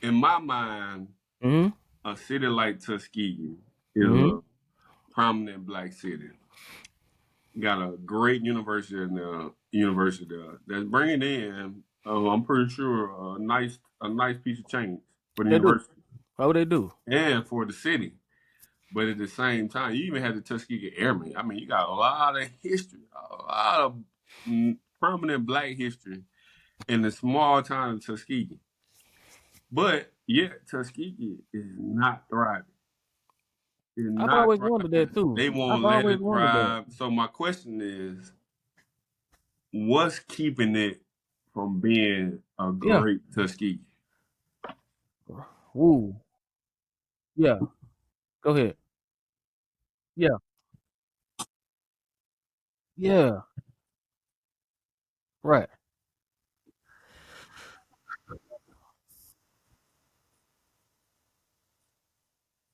in my mind, Mm-hmm. a city like Tuskegee is Mm-hmm. a prominent black city. Got a great university in the university there that's bringing in. I'm pretty sure a nice piece of change for the They do. university What would they do? and for the city. But at the same time, you even had the Tuskegee Airmen. I mean, you got a lot of history, a lot of prominent black history in the small town of Tuskegee. But yet, Tuskegee is not thriving. It's I've not always wondered that thriving. too. They I've won't let always it wondered that. thrive. So my question is, what's keeping it from being a Yeah. great Tuskegee? Woo. Yeah. Go ahead. Yeah. Yeah. Right.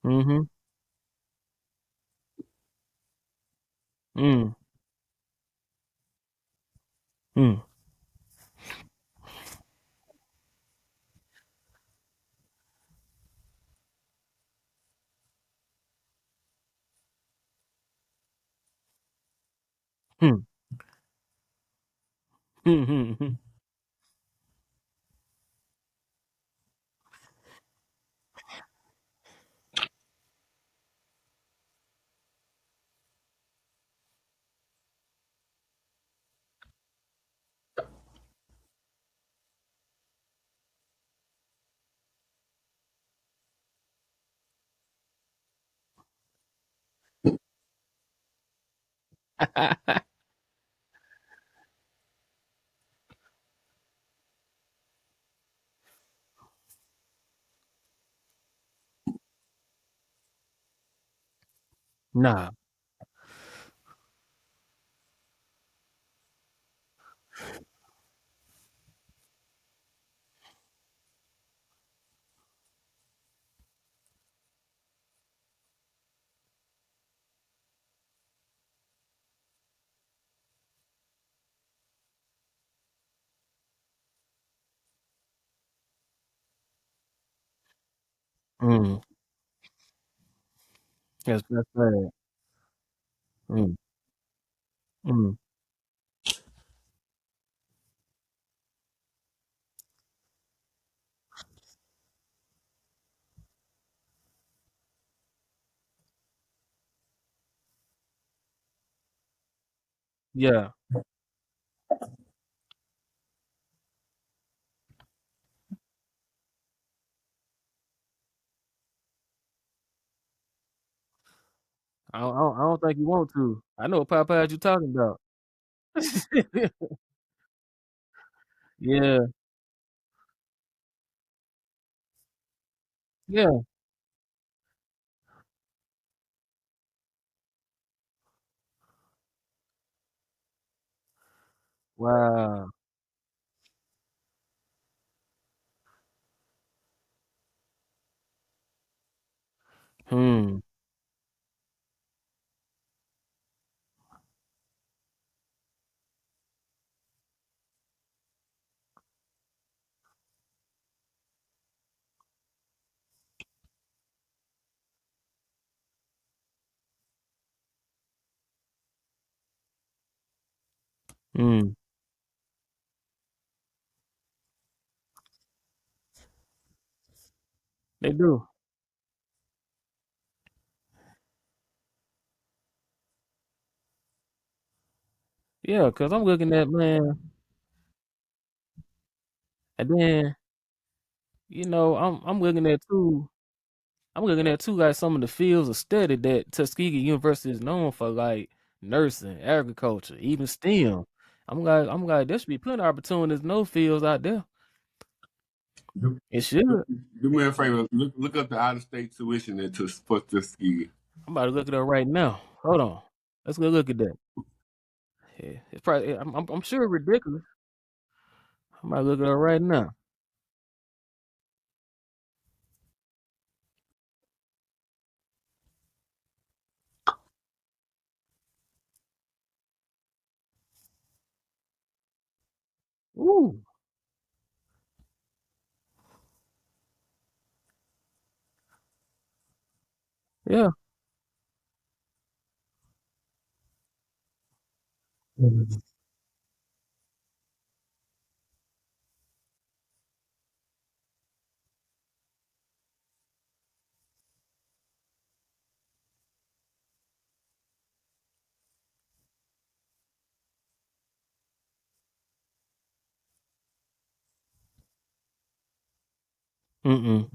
Mm-hmm. Mm. Mm. Mm. Mm. Nah. Mm. That's bad. Mm. Mm. Yeah. I don't think you want to. I know what Popeyes you talking about. Yeah. Yeah. Wow. Hmm. Mm. They do. Yeah, cause I'm looking at man, and then I'm looking at too. I'm looking at too like some of the fields of study that Tuskegee University is known for, like nursing, agriculture, even STEM. I'm like, there should be plenty of opportunities in those fields out there. Do, It should. do, do me a favor. Look up the out of state tuition for Tuskegee. I'm about to look it up right now. Hold on. Let's go look at that. Yeah, it's probably. I'm sure it's ridiculous. I'm about to look it up right now. Ooh. Yeah. Mm-mm.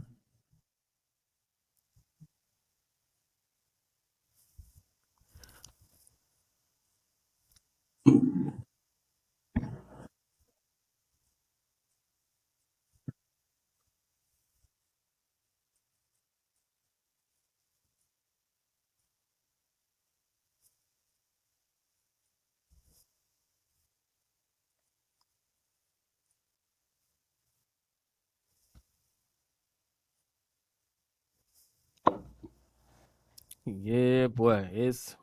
Yeah, boy.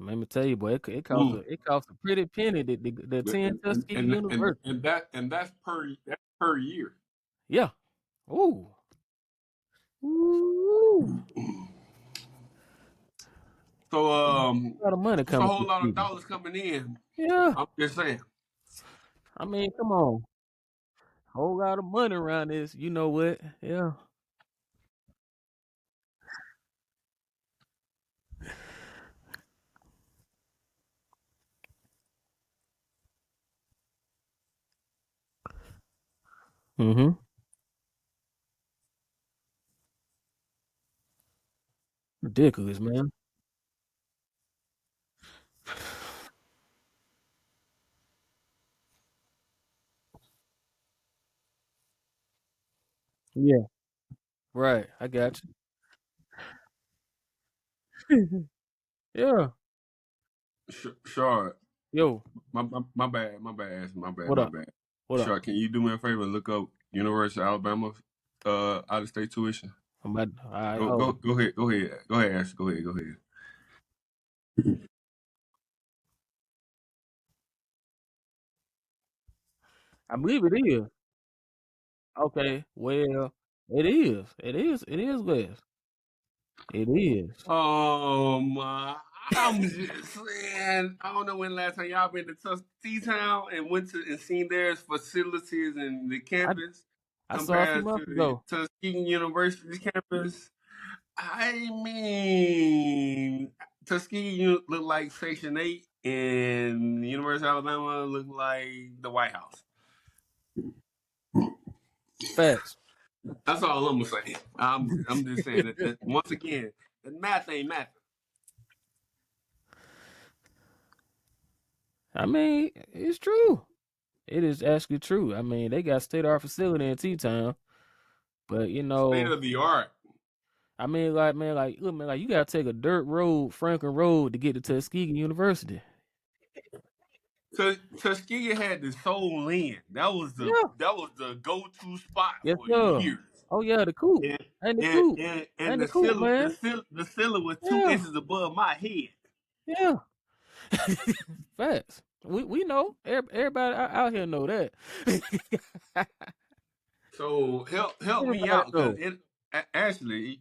Let me tell you, boy. It costs a pretty penny to attend Tuskegee University. And that's per year. Yeah. Ooh. Ooh. So A lot of money it's a coming whole to lot of Tuskegee. dollars coming in. Yeah. I'm just saying. I mean, come on. Whole lot of money around this. You know what? Yeah. Mm-hmm. Ridiculous, man. Yeah. Right. I got you. Yeah. Sure. Yo, My bad. My bad. My bad. what My up? bad. What up? Sure. Can you do me a favor and look up University of Alabama out of state tuition? I'm about, all right, Go hold go on. go ahead. Go ahead. Go ahead, Ash. Go ahead. Go ahead. I believe it is. Okay. Well, it is. It is. It is West. It is. I'm just saying. I don't know when last time y'all been to Tuskegee Town and went to and seen their facilities and the I campus I saw a few compared to months the ago. Tuskegee University campus. I mean, Tuskegee look like Section 8, and the University of Alabama look like the White House. Facts. That's all I'm gonna say. I'm just saying that once again, the math ain't math. I mean, it's true. It is actually true. I mean, they got state of art facility in T-Town, but State of the art. I mean, like, man, like, look, man, like, you gotta take a dirt road, Franklin Road, to get to Tuskegee University. Tuskegee had the soul in. That was the Yeah. go-to spot Yes, for sir. years. Oh yeah, the coop. And And the and coop. and, and And the the coop, ceiling man. the ceiling was 2 Yeah. inches above my head. Yeah. Facts. We know. Everybody out here know that. So help me Everybody out, because know. actually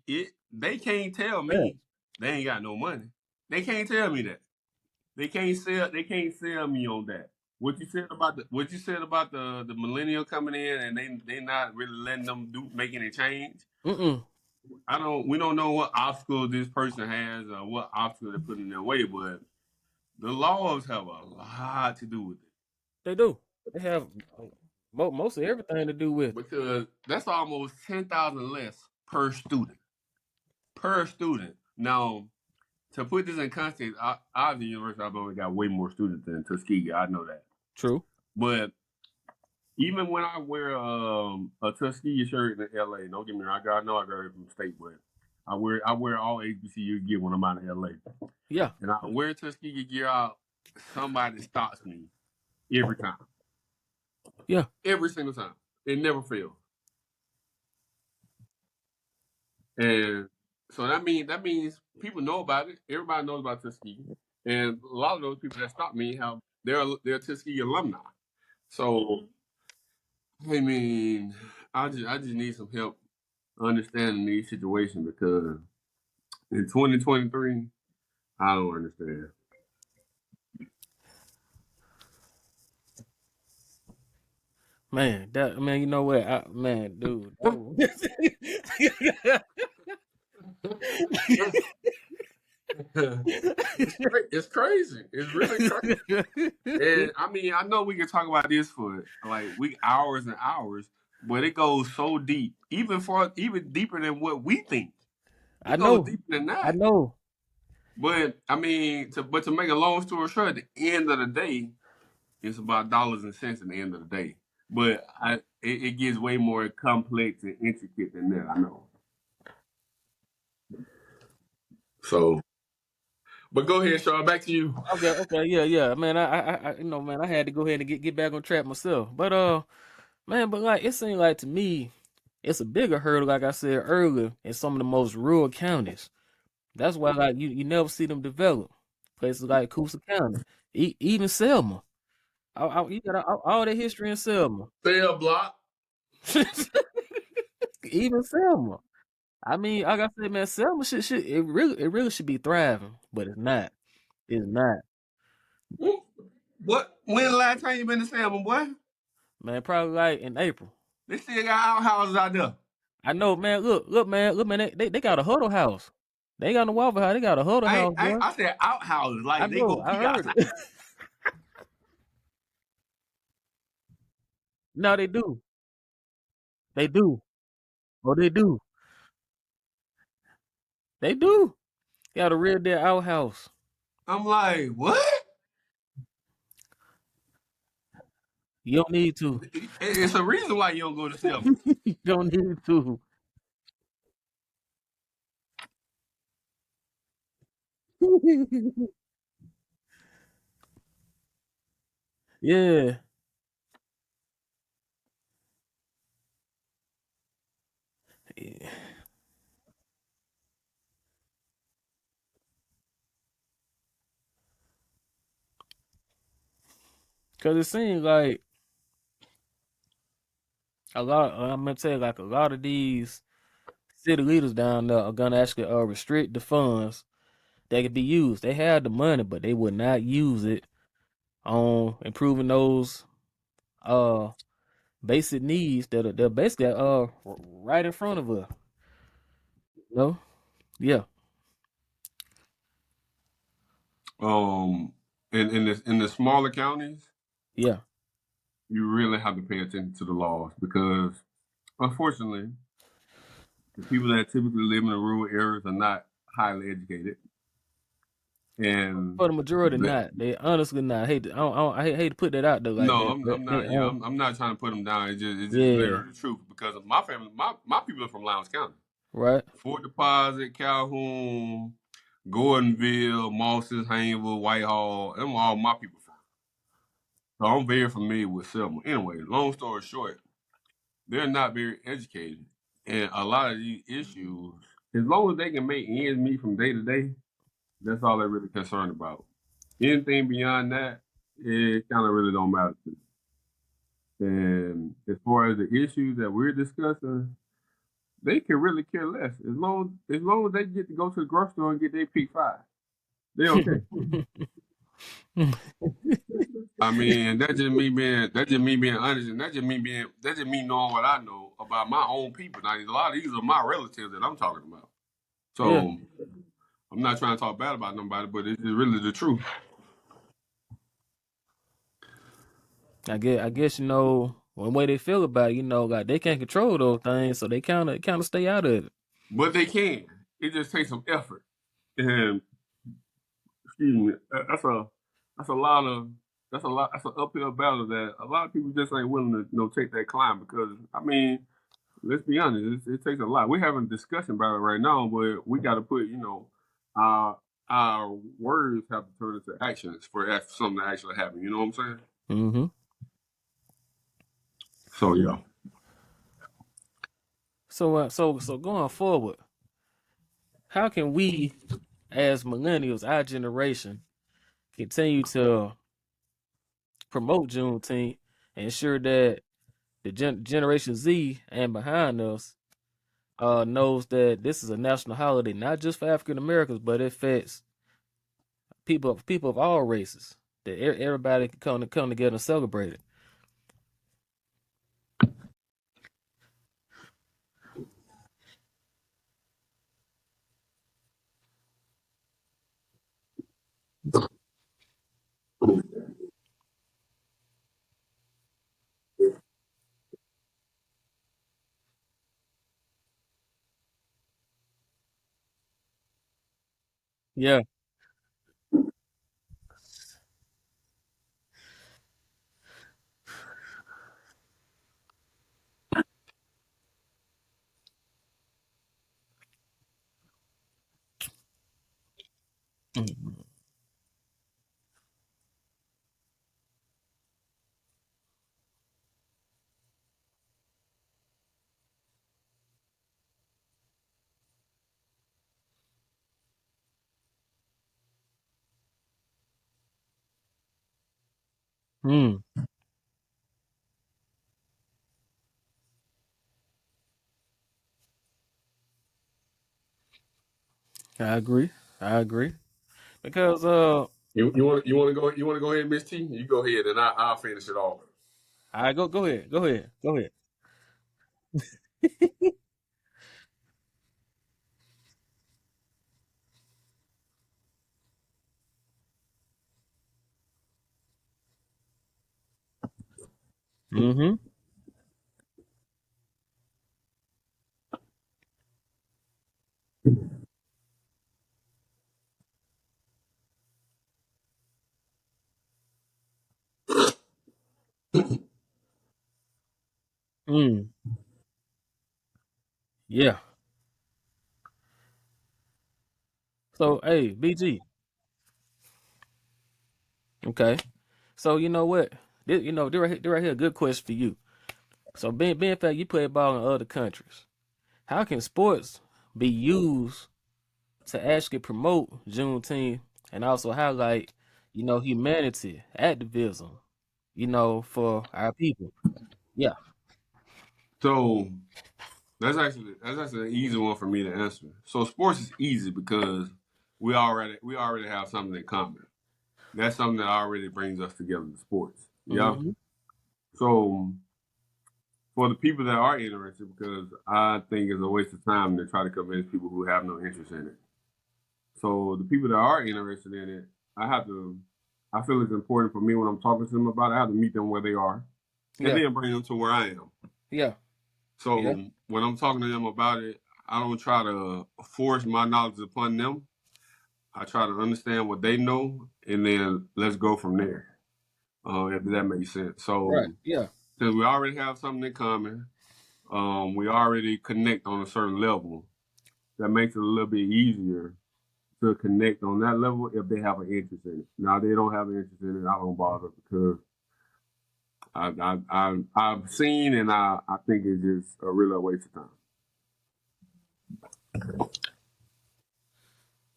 they can't tell Facts. me they ain't got no money. They can't tell me that. They can't sell me on that. What you said about the millennial coming in and they not really letting them make any change. Mm-mm. We don't know what obstacle this person has or what obstacle they put in their way, but the laws have a lot to do with it. They do. They have most of everything to do with. Because that's almost 10,000 less per student. Per student. Now, to put this in context, the University of Alabama got way more students than Tuskegee. I know that. True. But even when I wear a Tuskegee shirt in LA, don't get me wrong, I know I got it from state, but I wear all HBCU gear when I'm out of LA. Yeah. And I wear Tuskegee gear out, somebody stops me every time. Yeah. Every single time. It never fails. And so that means people know about it. Everybody knows about Tuskegee. And a lot of those people that stop me they're Tuskegee alumni. So I mean, I just need some help understanding these situations, because in 2023, I don't understand. Man, you know what? Man, dude. It's crazy. It's really crazy. And I mean, I know we can talk about this for like hours and hours, but it goes so deep, even deeper than what we think. I It goes know. deeper than that. I know. But I mean, to make a long story short, at the end of the day, it's about dollars and cents. At the end of the day, but it gets way more complex and intricate than that. I know. So, but go ahead, Sean. Back to you. Okay, yeah. Man, I man, I had to go ahead and get back on track myself. But man, but like it seemed like to me, it's a bigger hurdle, like I said earlier, in some of the most rural counties. That's why like you never see them develop. Places like Coosa County, even Selma. You got all that history in Selma. Cell block. Even Selma. I mean, like I said, man, Selma should it really should be thriving, but it's not. It's not. What? When the last time you been to Selma, boy? Man, probably like in April. They still got outhouses out there. I know, man. Look, man. They got a huddle house. They ain't got no Waffle House. They got a huddle house, bro. I said outhouses, I like they know. go I pee heard outside. it. No, they do. They do. Oh, they do. They do. Got a real deal outhouse. I'm like, what? You don't need to. It's a reason why you don't go to Selma. You don't need to. Yeah. Cause it seems like I'm gonna tell you, like a lot of these city leaders down there are gonna actually restrict the funds that could be used. They have the money, but they would not use it on improving those uh basic needs that are they're basically right in front of us. No, yeah, In the smaller counties, yeah. you really have to pay attention to the laws because, unfortunately, the people that typically live in the rural areas are not highly educated, and For the majority, the, not. They honestly not. I hate. I hate to put that out there like no, that. But I'm they not. Yeah, I'm not trying to put them down. It's just yeah, literally the truth because my family, my people are from Lowndes County, right. Fort Deposit, Calhoun, Gordonville, Mosses, Haynesville, Whitehall. Them are all my people from. So I'm very familiar with Selma. Anyway, long story short, they're not very educated, and a lot of these issues, as long as they can make ends meet from day to day, that's all they're really concerned about. Anything beyond that, it kind of really don't matter to them. And as far as the issues that we're discussing, they can really care less. As long as they get to go to the grocery store and get their peak five, they okay. I mean, that's just me being honest, and that's just me knowing what I know about my own people. Now, a lot of these are my relatives that I'm talking about. Yeah, So I'm not trying to talk bad about nobody, but it's really the truth. I guess one way they feel about it, like they can't control those things, so they kind of stay out of it. But they can. It just takes some effort. And excuse me, that's a lot of that's an uphill battle that a lot of people just ain't willing to take that climb because I mean, let's be honest, it takes a lot. We're having a discussion about it right now, but we got to put our our words have to turn into actions for something to actually happen. You know what I'm saying? Mm-hmm. So yeah. So going forward, how can we, as millennials, our generation, continue to promote Juneteenth and ensure that the Generation Z and behind us knows that this is a national holiday, not just for African Americans, but it affects people of all races. That everybody can come together and celebrate it. Yeah. Mhm. Hmm. I agree. I agree. Because You want to go ahead, Miss T? You go ahead, and I'll finish it off. I go ahead. Go ahead. Go ahead. Mm-hmm. Mm. Yeah. So hey, BG. Okay. So you know what? This right here, a good question for you. So being fact you play ball in other countries, how can sports be used to actually promote Juneteenth and also highlight, humanity, activism, for our people? Yeah. So that's actually an easy one for me to answer. So sports is easy because we already have something in common. That's something that already brings us together. The sports, yeah. Mm-hmm. So for the people that are interested, because I think it's a waste of time to try to convince people who have no interest in it. So the people that are interested in it, I feel it's important for me when I'm talking to them about it. I have to meet them where they are, and Yeah. then bring them to where I am. Yeah. Yeah. So when I'm talking to them about it, I don't try to force my knowledge upon them. I try to understand what they know, and then let's go from there. If that makes sense. Right. So Yeah. since we already have something in common, we already connect on a certain level. That makes it a little bit easier to connect on that level if they have an interest in it. Now they don't have an interest in it, I don't bother because I've seen and I think it's just a real waste of time.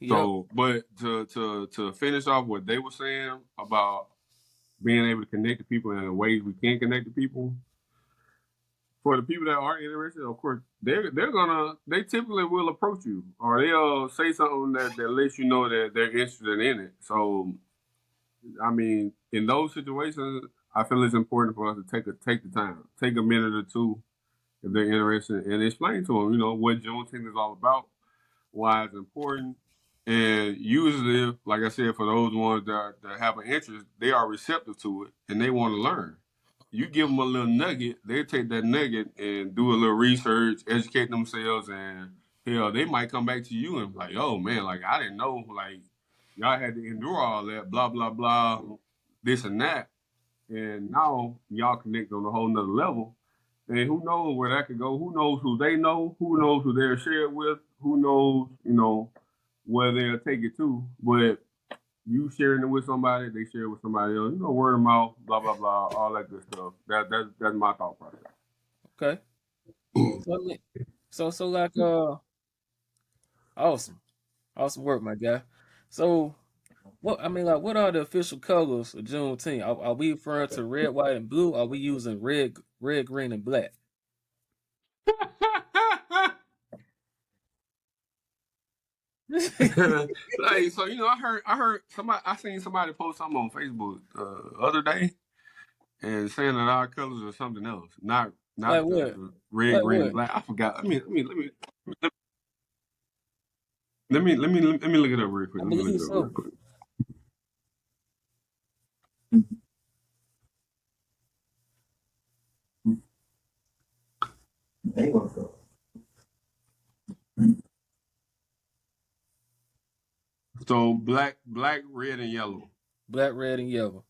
Yep. So, but to finish off what they were saying about being able to connect to people in the ways we can connect to people, for the people that are interested, of course, they typically will approach you or they'll say something that lets you know that they're interested in it. So, I mean, in those situations, I feel it's important for us to take the time, take a minute or two if they're interested, and explain to them, what Juneteenth is all about, why it's important. And usually, like I said, for those ones that have an interest, they are receptive to it and they want to learn. You give them a little nugget, they take that nugget and do a little research, educate themselves, and hell, they might come back to you and be like, "Oh man, like I didn't know, like y'all had to endure all that, blah blah blah, this and that." And now y'all connect on a whole nother level. And who knows where that could go? Who knows who they know? Who knows who they're shared with? Who knows, where they'll take it to? But you sharing it with somebody, they share it with somebody else. Word of mouth, blah blah blah, all that good stuff. That's my thought process. Okay. So like awesome. Awesome work, my guy. So what are the official colors of Juneteenth? Are we referring to red, white, and blue? Are we using red, green, and black? Like so, I seen somebody post something on Facebook other day and saying that our colors are something else, not Like not what? the red, Like green, and what? black. I forgot. Let me look it up real quick. I Let me look believe it up real so. quick. So black, red, and yellow. Black, red, and yellow.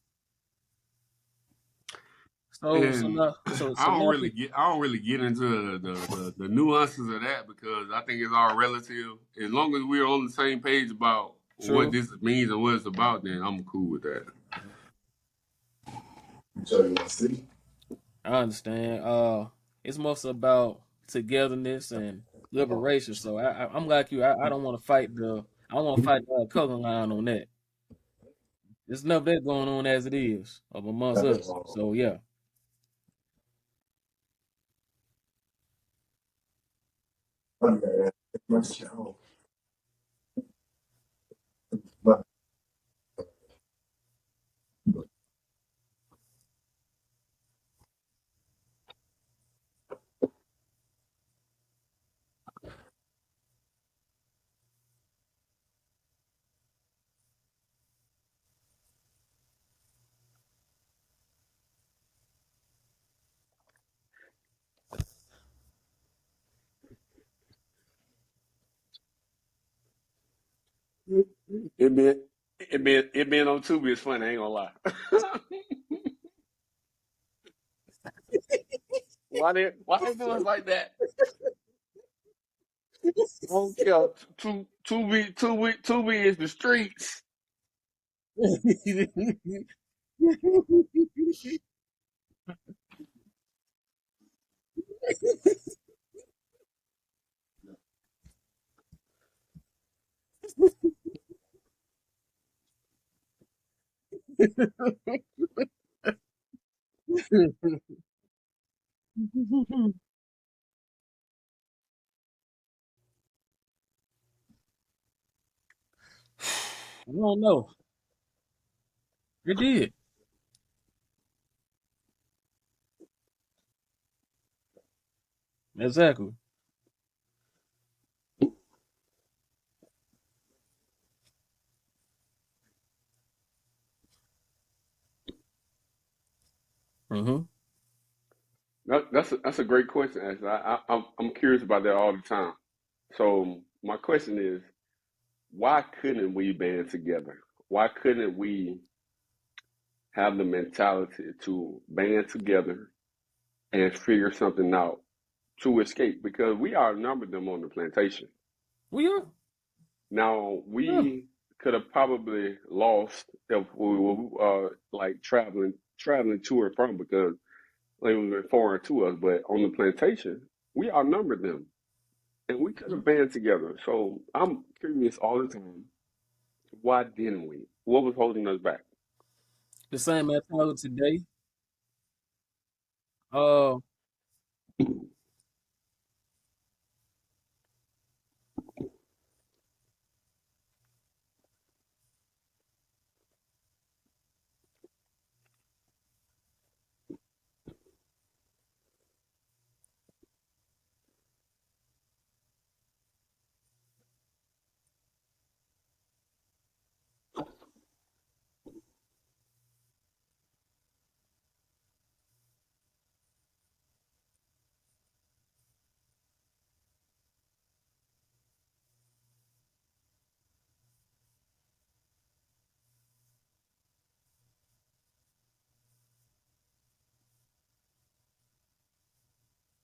So And now so now I don't really get into the nuances of that because I think it's all relative. As long as we're on the same page about what true. this means and what it's about, then I'm cool with that. I understand. It's mostly about togetherness and liberation. So I'm like you. I don't want to fight the color line on that. There's enough that going on as it is amongst us. So yeah. It being on Tubi is funny. I ain't gonna lie. Why they do us like that? Don't care. Tubi is the streets. I don't know. It did. Exactly. Mm-hmm. That's a great question, Ashley. I'm curious about that all the time. So my question is, why couldn't we band together? Why couldn't we have the mentality to band together and figure something out to escape? Because we outnumbered them on the plantation. We are. Now Yeah. we could have probably lost if we were like traveling to and from because they were foreign to us. But on the plantation, we outnumbered them, and we could have band together. So I'm curious all the time, why didn't we? What was holding us back? The same mentality today. Uh.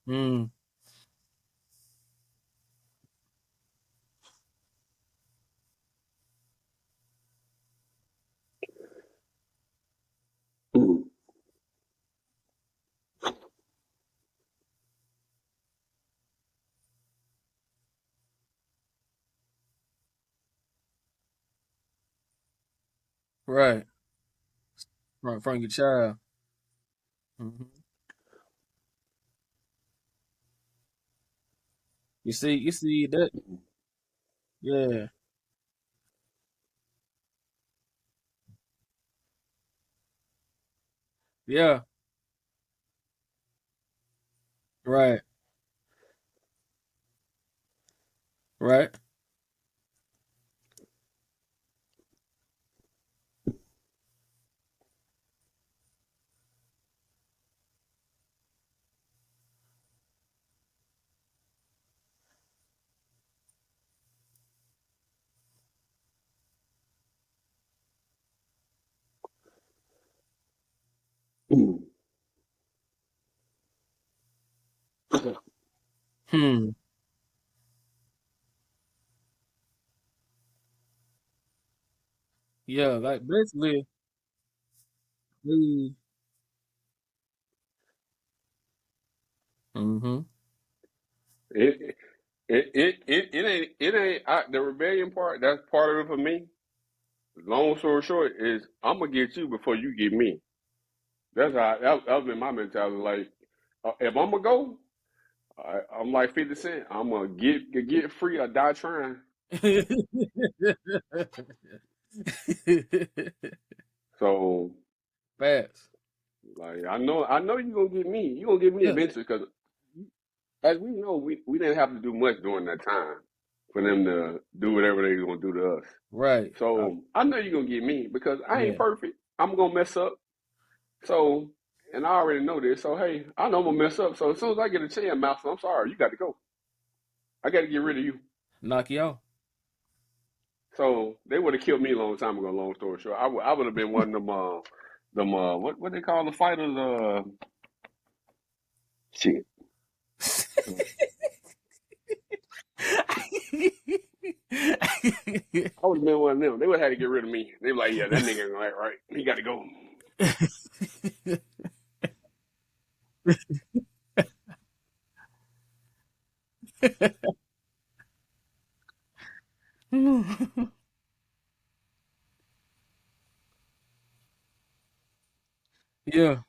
Mm, right. From your child. Hmm. You see that. Yeah. Yeah. Right. Right. Hmm. Yeah. Like basically, we. Mm-hmm. It it ain't the rebellion part. That's part of it for me. Long story short is I'm gonna get you before you get me. That's how that been my mentality. Like, if I'm gonna go, I'm like 50 Cent. I'm gonna get free or die trying. So, Facts. like, I know you gonna get me. You gonna get me Yeah. eventually, because as we know, we didn't have to do much during that time for them to do whatever they gonna do to us. Right. So I know you're gonna get me because I ain't Yeah. perfect. I'm gonna mess up. So, and I already know this. So hey, I know I'm gonna mess up. So as soon as I get a chance, Malcolm, I'm sorry, you got to go. I got to get rid of you. Knock you out. So they would have killed me a long time ago. Long story short, I would have been one of them what they call the fighters shit. I would have been one of them. They would have had to get rid of me. They were like, yeah, that nigga ain't gonna act right. He got to go. Yeah.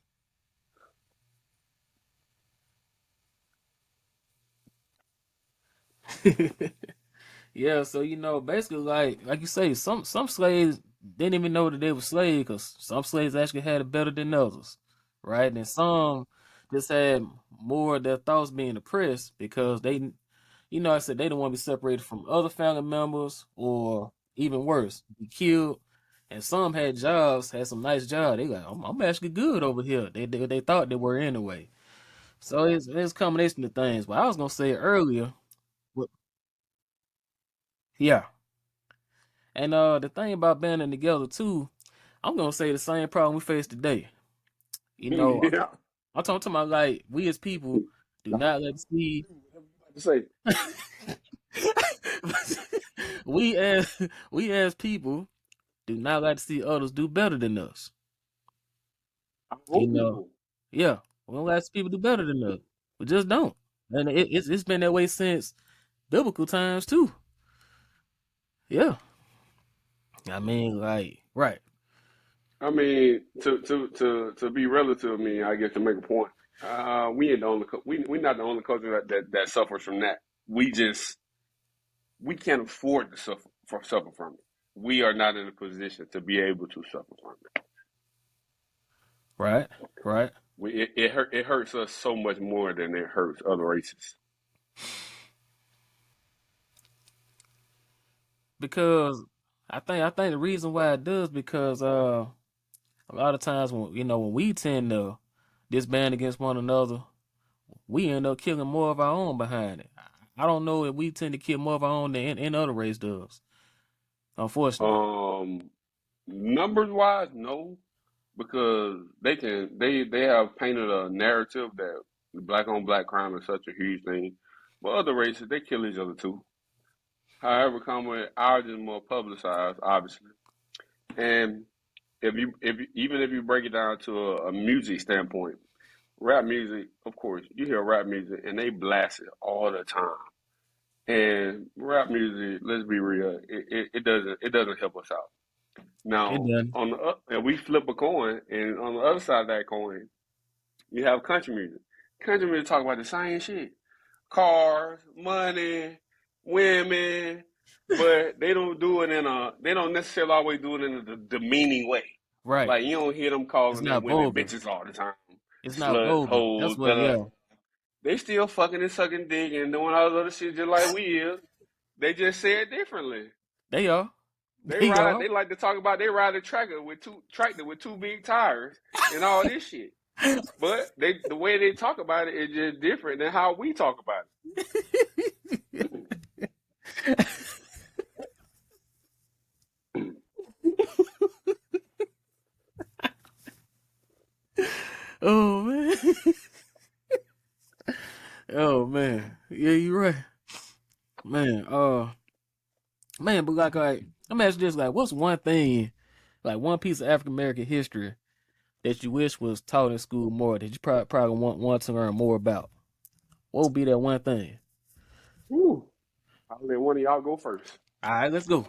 Yeah, so basically, like you say, some slaves didn't even know that they were slaves, because some slaves actually had it better than others, right? And some just had more of their thoughts being oppressed because I said they don't want to be separated from other family members, or even worse, be killed. And some had jobs, had some nice jobs. They like, I'm actually good over here. They thought they were anyway. So it's a combination of things. But I was gonna say earlier, but yeah. And the thing about banding together too, I'm gonna say the same problem we face today. You know, Yeah. I'm talking about, like, we as people do not let see To say, we as people do not like to see others do better than us. I You hope know, people. yeah, we don't like to see people do better than us. We just don't, and it's been that way since biblical times too. Yeah, I mean, like, right, I mean, to be relative, I mean, I guess to make a point, we ain't the only we not the only culture that suffers from that. We can't afford to suffer from it. We are not in a position to be able to suffer from it. right, right. It hurts us so much more than it hurts other races. Because I think the reason why it does, because a lot of times when we tend to disband against one another, we end up killing more of our own behind it. I don't know if we tend to kill more of our own than any other race does. Unfortunately, Um, Numbers wise, no, because they have painted a narrative that black on black crime is such a huge thing. But other races, they kill each other too. However, ours is more publicized, obviously. And even if you break it down to a music standpoint, rap music, of course, you hear rap music and they blast it all the time. And rap music, let's be real, it doesn't help us out. it Now, done. and we flip a coin, and on the other side of that coin, you have country music. Country music talk about the same shit: cars, money, women, but they don't necessarily always do it in a demeaning way. Right. Like, you don't hear them It's calling their not women vulgar. bitches all the time, It's not sluts, vulgar. hoes, That's what. Yeah, They still fucking and sucking dick and doing all this other shit just like we is. They just say it differently. they are. They They ride. are. They like to talk about they ride a tractor with two big tires and all this shit. But the way they talk about it is just different than how we talk about it. Oh man. Oh man. Yeah, you're right, man. Man, but like, I'm asking this: like, what's one thing, like one piece of African American history that you wish was taught in school more, that you probably want to learn more about? What would be that one thing? Whew. I'll let one of y'all go first. All right, let's go.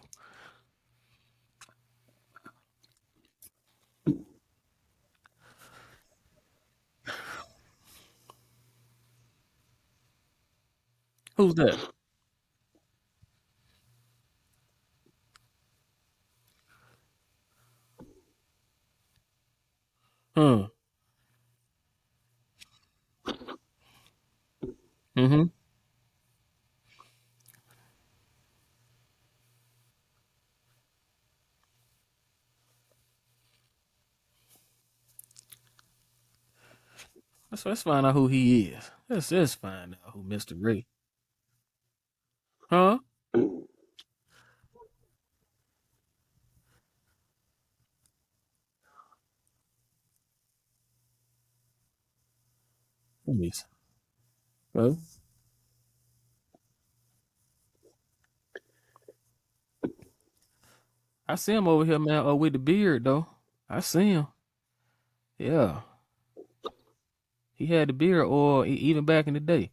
Who's that? Hmm. Mm-hmm. Let's find out who he is. Let's find out who Mr. Ray. Huh? Let me see. Well, I see him over here, man. Oh, with the beard though. I see him. Yeah, he had the beard, or even back in the day.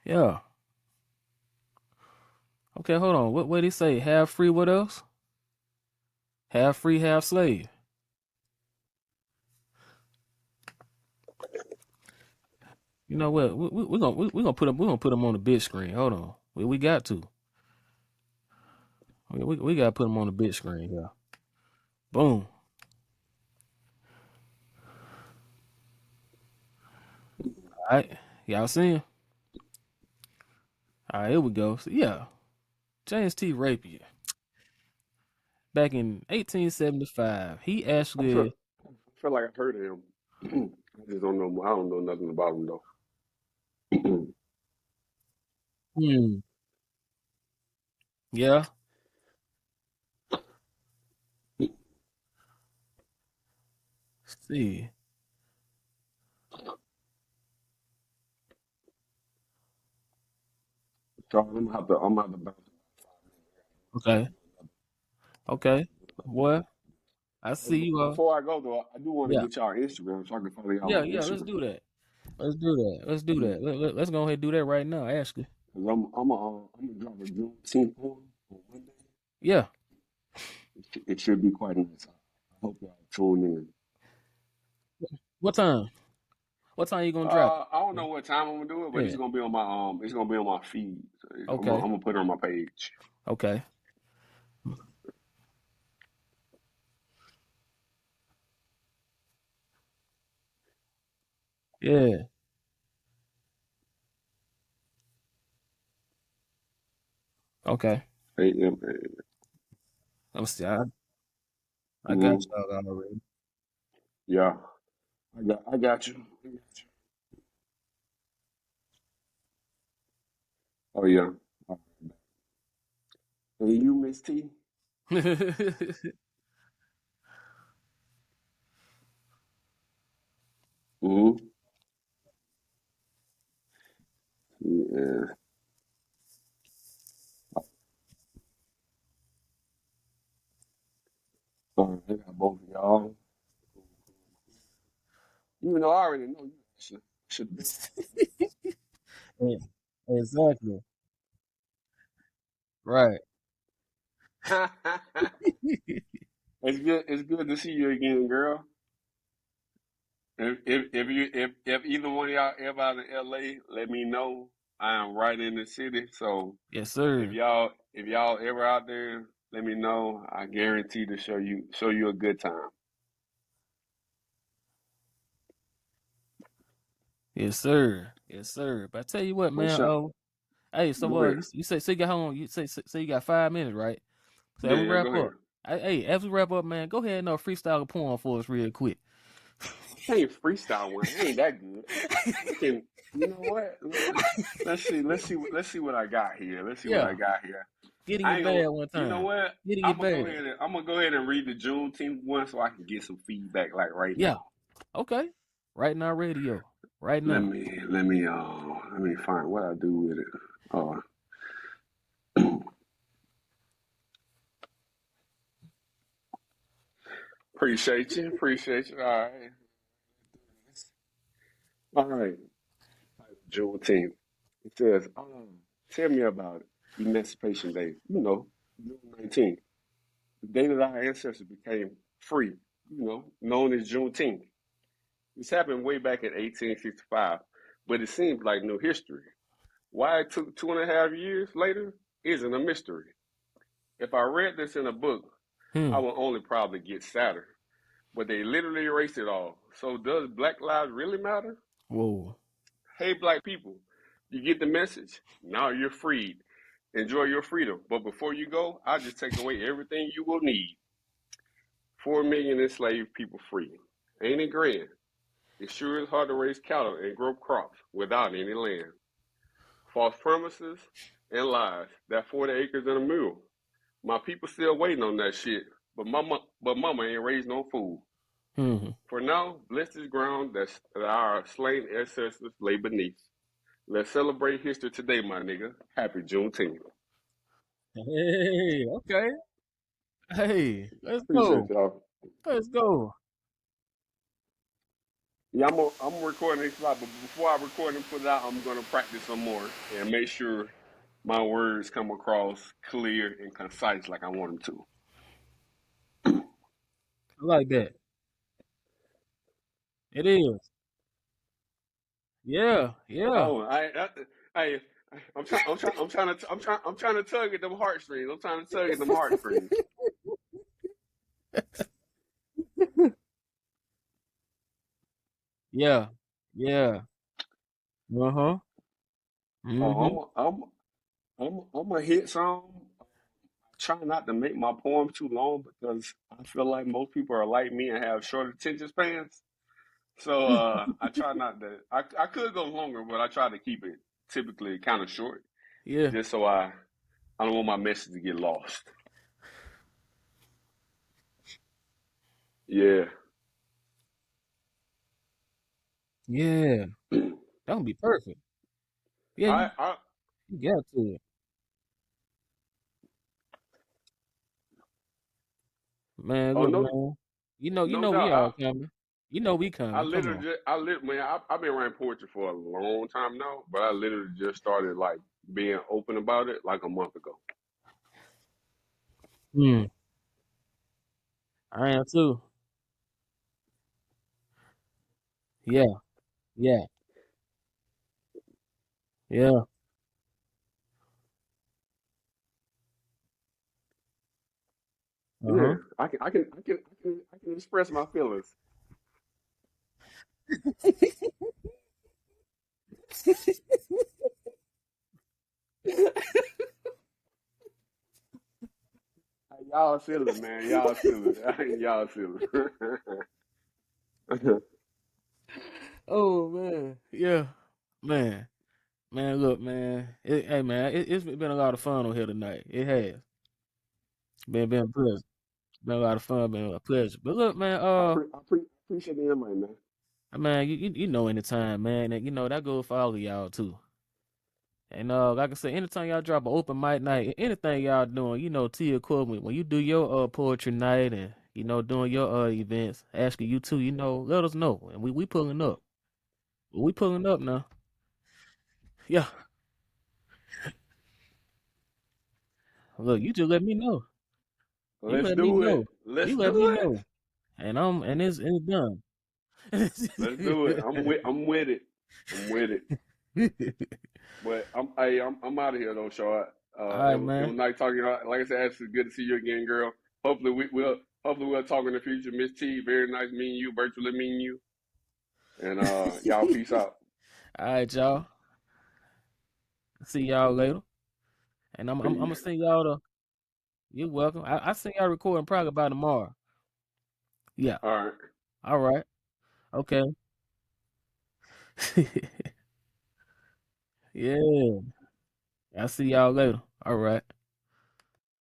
Yeah. Okay, hold on. What did he say? Half free? What else? Half free, half slave. You know what? We're gonna put him on the big screen. Hold on. We got to. We gotta put him on the big screen. Yeah. Boom. All right. Y'all see him? All right. Here we go. So, yeah. James T. Rapier. Back in 1875, he I feel, actually. I feel like I've heard of him. I just don't know. I don't know nothing about him though. Hmm. Yeah. Let's see. So I'm gonna have to bounce. Okay. Okay. What? I see you. Before I go though, I do want to Yeah. get y'all Instagram so I can follow y'all Yeah. on Yeah. Let's Instagram. do that. Let's do that. Let's do that. Let's go ahead and do that right now. Ashley. Cause I'm gonna drop a Juneteenth poem on Monday. Yeah. It should be quite nice. I hope y'all tune in. What time? What time you gonna drop I don't it? know what time I'm gonna do it, but Yeah. it's gonna be on my feed. So Okay. I'm gonna put it on my page. Okay. Yeah. Okay. Hey, yeah, I'm see. I got mm-hmm. y'all already. Yeah, I got you. I got you. Oh yeah. All right. Hey, you Miss T. Mm-hmm. Yeah. All right, I got both of y'all. Even though I already know you should be. Yeah, exactly. Right. It's good to see you again, girl. If either one of y'all ever out in LA, let me know. I am right in the city. So Yes, if sir. y'all ever out there, let me know. I guarantee to show you a good time. Yes, sir. Yes, sir. But I tell you what, For man. sure. Hey, Go so ahead. you say so you got how long? You say you got 5 minutes, right? So as Yeah, we yeah, wrap go up, ahead. as we wrap up, man, go ahead and freestyle a poem for us real quick. I ain't freestyle one. I ain't that good. I can. You know what? Let's see what I got here. Let's see what I Yeah, got here. get in I your ain't gonna. bag one You know time. what? Get in your bag. I'm gonna go ahead and read the Juneteenth one so I can get some feedback like right Yeah. now. Okay. Right now, radio. Right now. Let me find what I do with it. Uh, appreciate you. All right. Juneteenth. It says, tell me about it. Emancipation Day. You know, June 19th, the day that our ancestors became free. You know, known as Juneteenth. This happened way back in 1865, but it seems like new history. Why it took 2.5 years later isn't a mystery. If I read this in a book, I would only probably get sadder. But they literally erased it all. So does Black lives really matter? Whoa. Hey, Black people, you get the message? Now you're freed. Enjoy your freedom. But before you go, I'll just take away everything you will need. 4 million enslaved people free. Ain't it grand? It sure is hard to raise cattle and grow crops without any land. False promises and lies. That 40 acres and a mule. My people still waiting on that shit. But mama ain't raised no fool. For now, bless this ground that our slain ancestors lay beneath. Let's celebrate history today, my nigga. Happy Juneteenth. Hey, okay. Hey, let's Appreciate go. y'all. Let's go. Yeah, I'm recording this live, but before I record and put it out, I'm gonna practice some more and make sure my words come across clear and concise like I want them to. I like that. It is. Yeah, yeah. Oh, I'm trying to tug at them heartstrings. I'm trying to tug at them heartstrings. Yeah. Yeah. Uh-huh. I'm gonna hit some. Try not to make my poems too long because I feel like most people are like me and have short attention spans. So I try not to. I could go longer, but I try to keep it typically kind of short, Yeah. just so I don't want my message to get lost. Yeah. Yeah. That would be perfect. Yeah, you got to. Man, Oh look, no, man. You no know we all doubt. coming. You know we I coming. Come on. literally just, man, I've been writing poetry for a long time now, but I literally just started like being open about it like a month ago. I am too. Yeah, yeah, yeah. Yeah, Uh-huh. I can express my feelings. Y'all silly, man. Y'all silly. Y'all silly. Oh man. Yeah. Man. Man, look, man. Hey man, it's been a lot of fun on here tonight. It has. Been a pleasure. Been a lot of fun, been a pleasure. But look, man, Appreciate the invite, man. man, you know anytime, man, and you know that goes for all of y'all too. And like I said, anytime y'all drop an open mic night, anything y'all doing, you know, to your equipment, when you do your poetry night and you know doing your events, asking you too, you know, let us know. And we pulling up. We pulling up now. Yeah. Look, you just let me know. You Let's let me do it. know. Let's You let do me it. know. And it's done. Let's do it. I'm with it. I'm with it. But I'm out of here though, Shard. All right, It man. was nice talking. Like I said, it's good to see you again, girl. Hopefully we'll talk in the future. Miss T, very nice meeting you, virtually meeting you. And y'all peace out. All right, y'all. See y'all later. And I'm Peace. gonna send y'all the. You're welcome. I send y'all recording probably by tomorrow. Yeah. All right. All right. Okay. Yeah. I'll see y'all later. All right.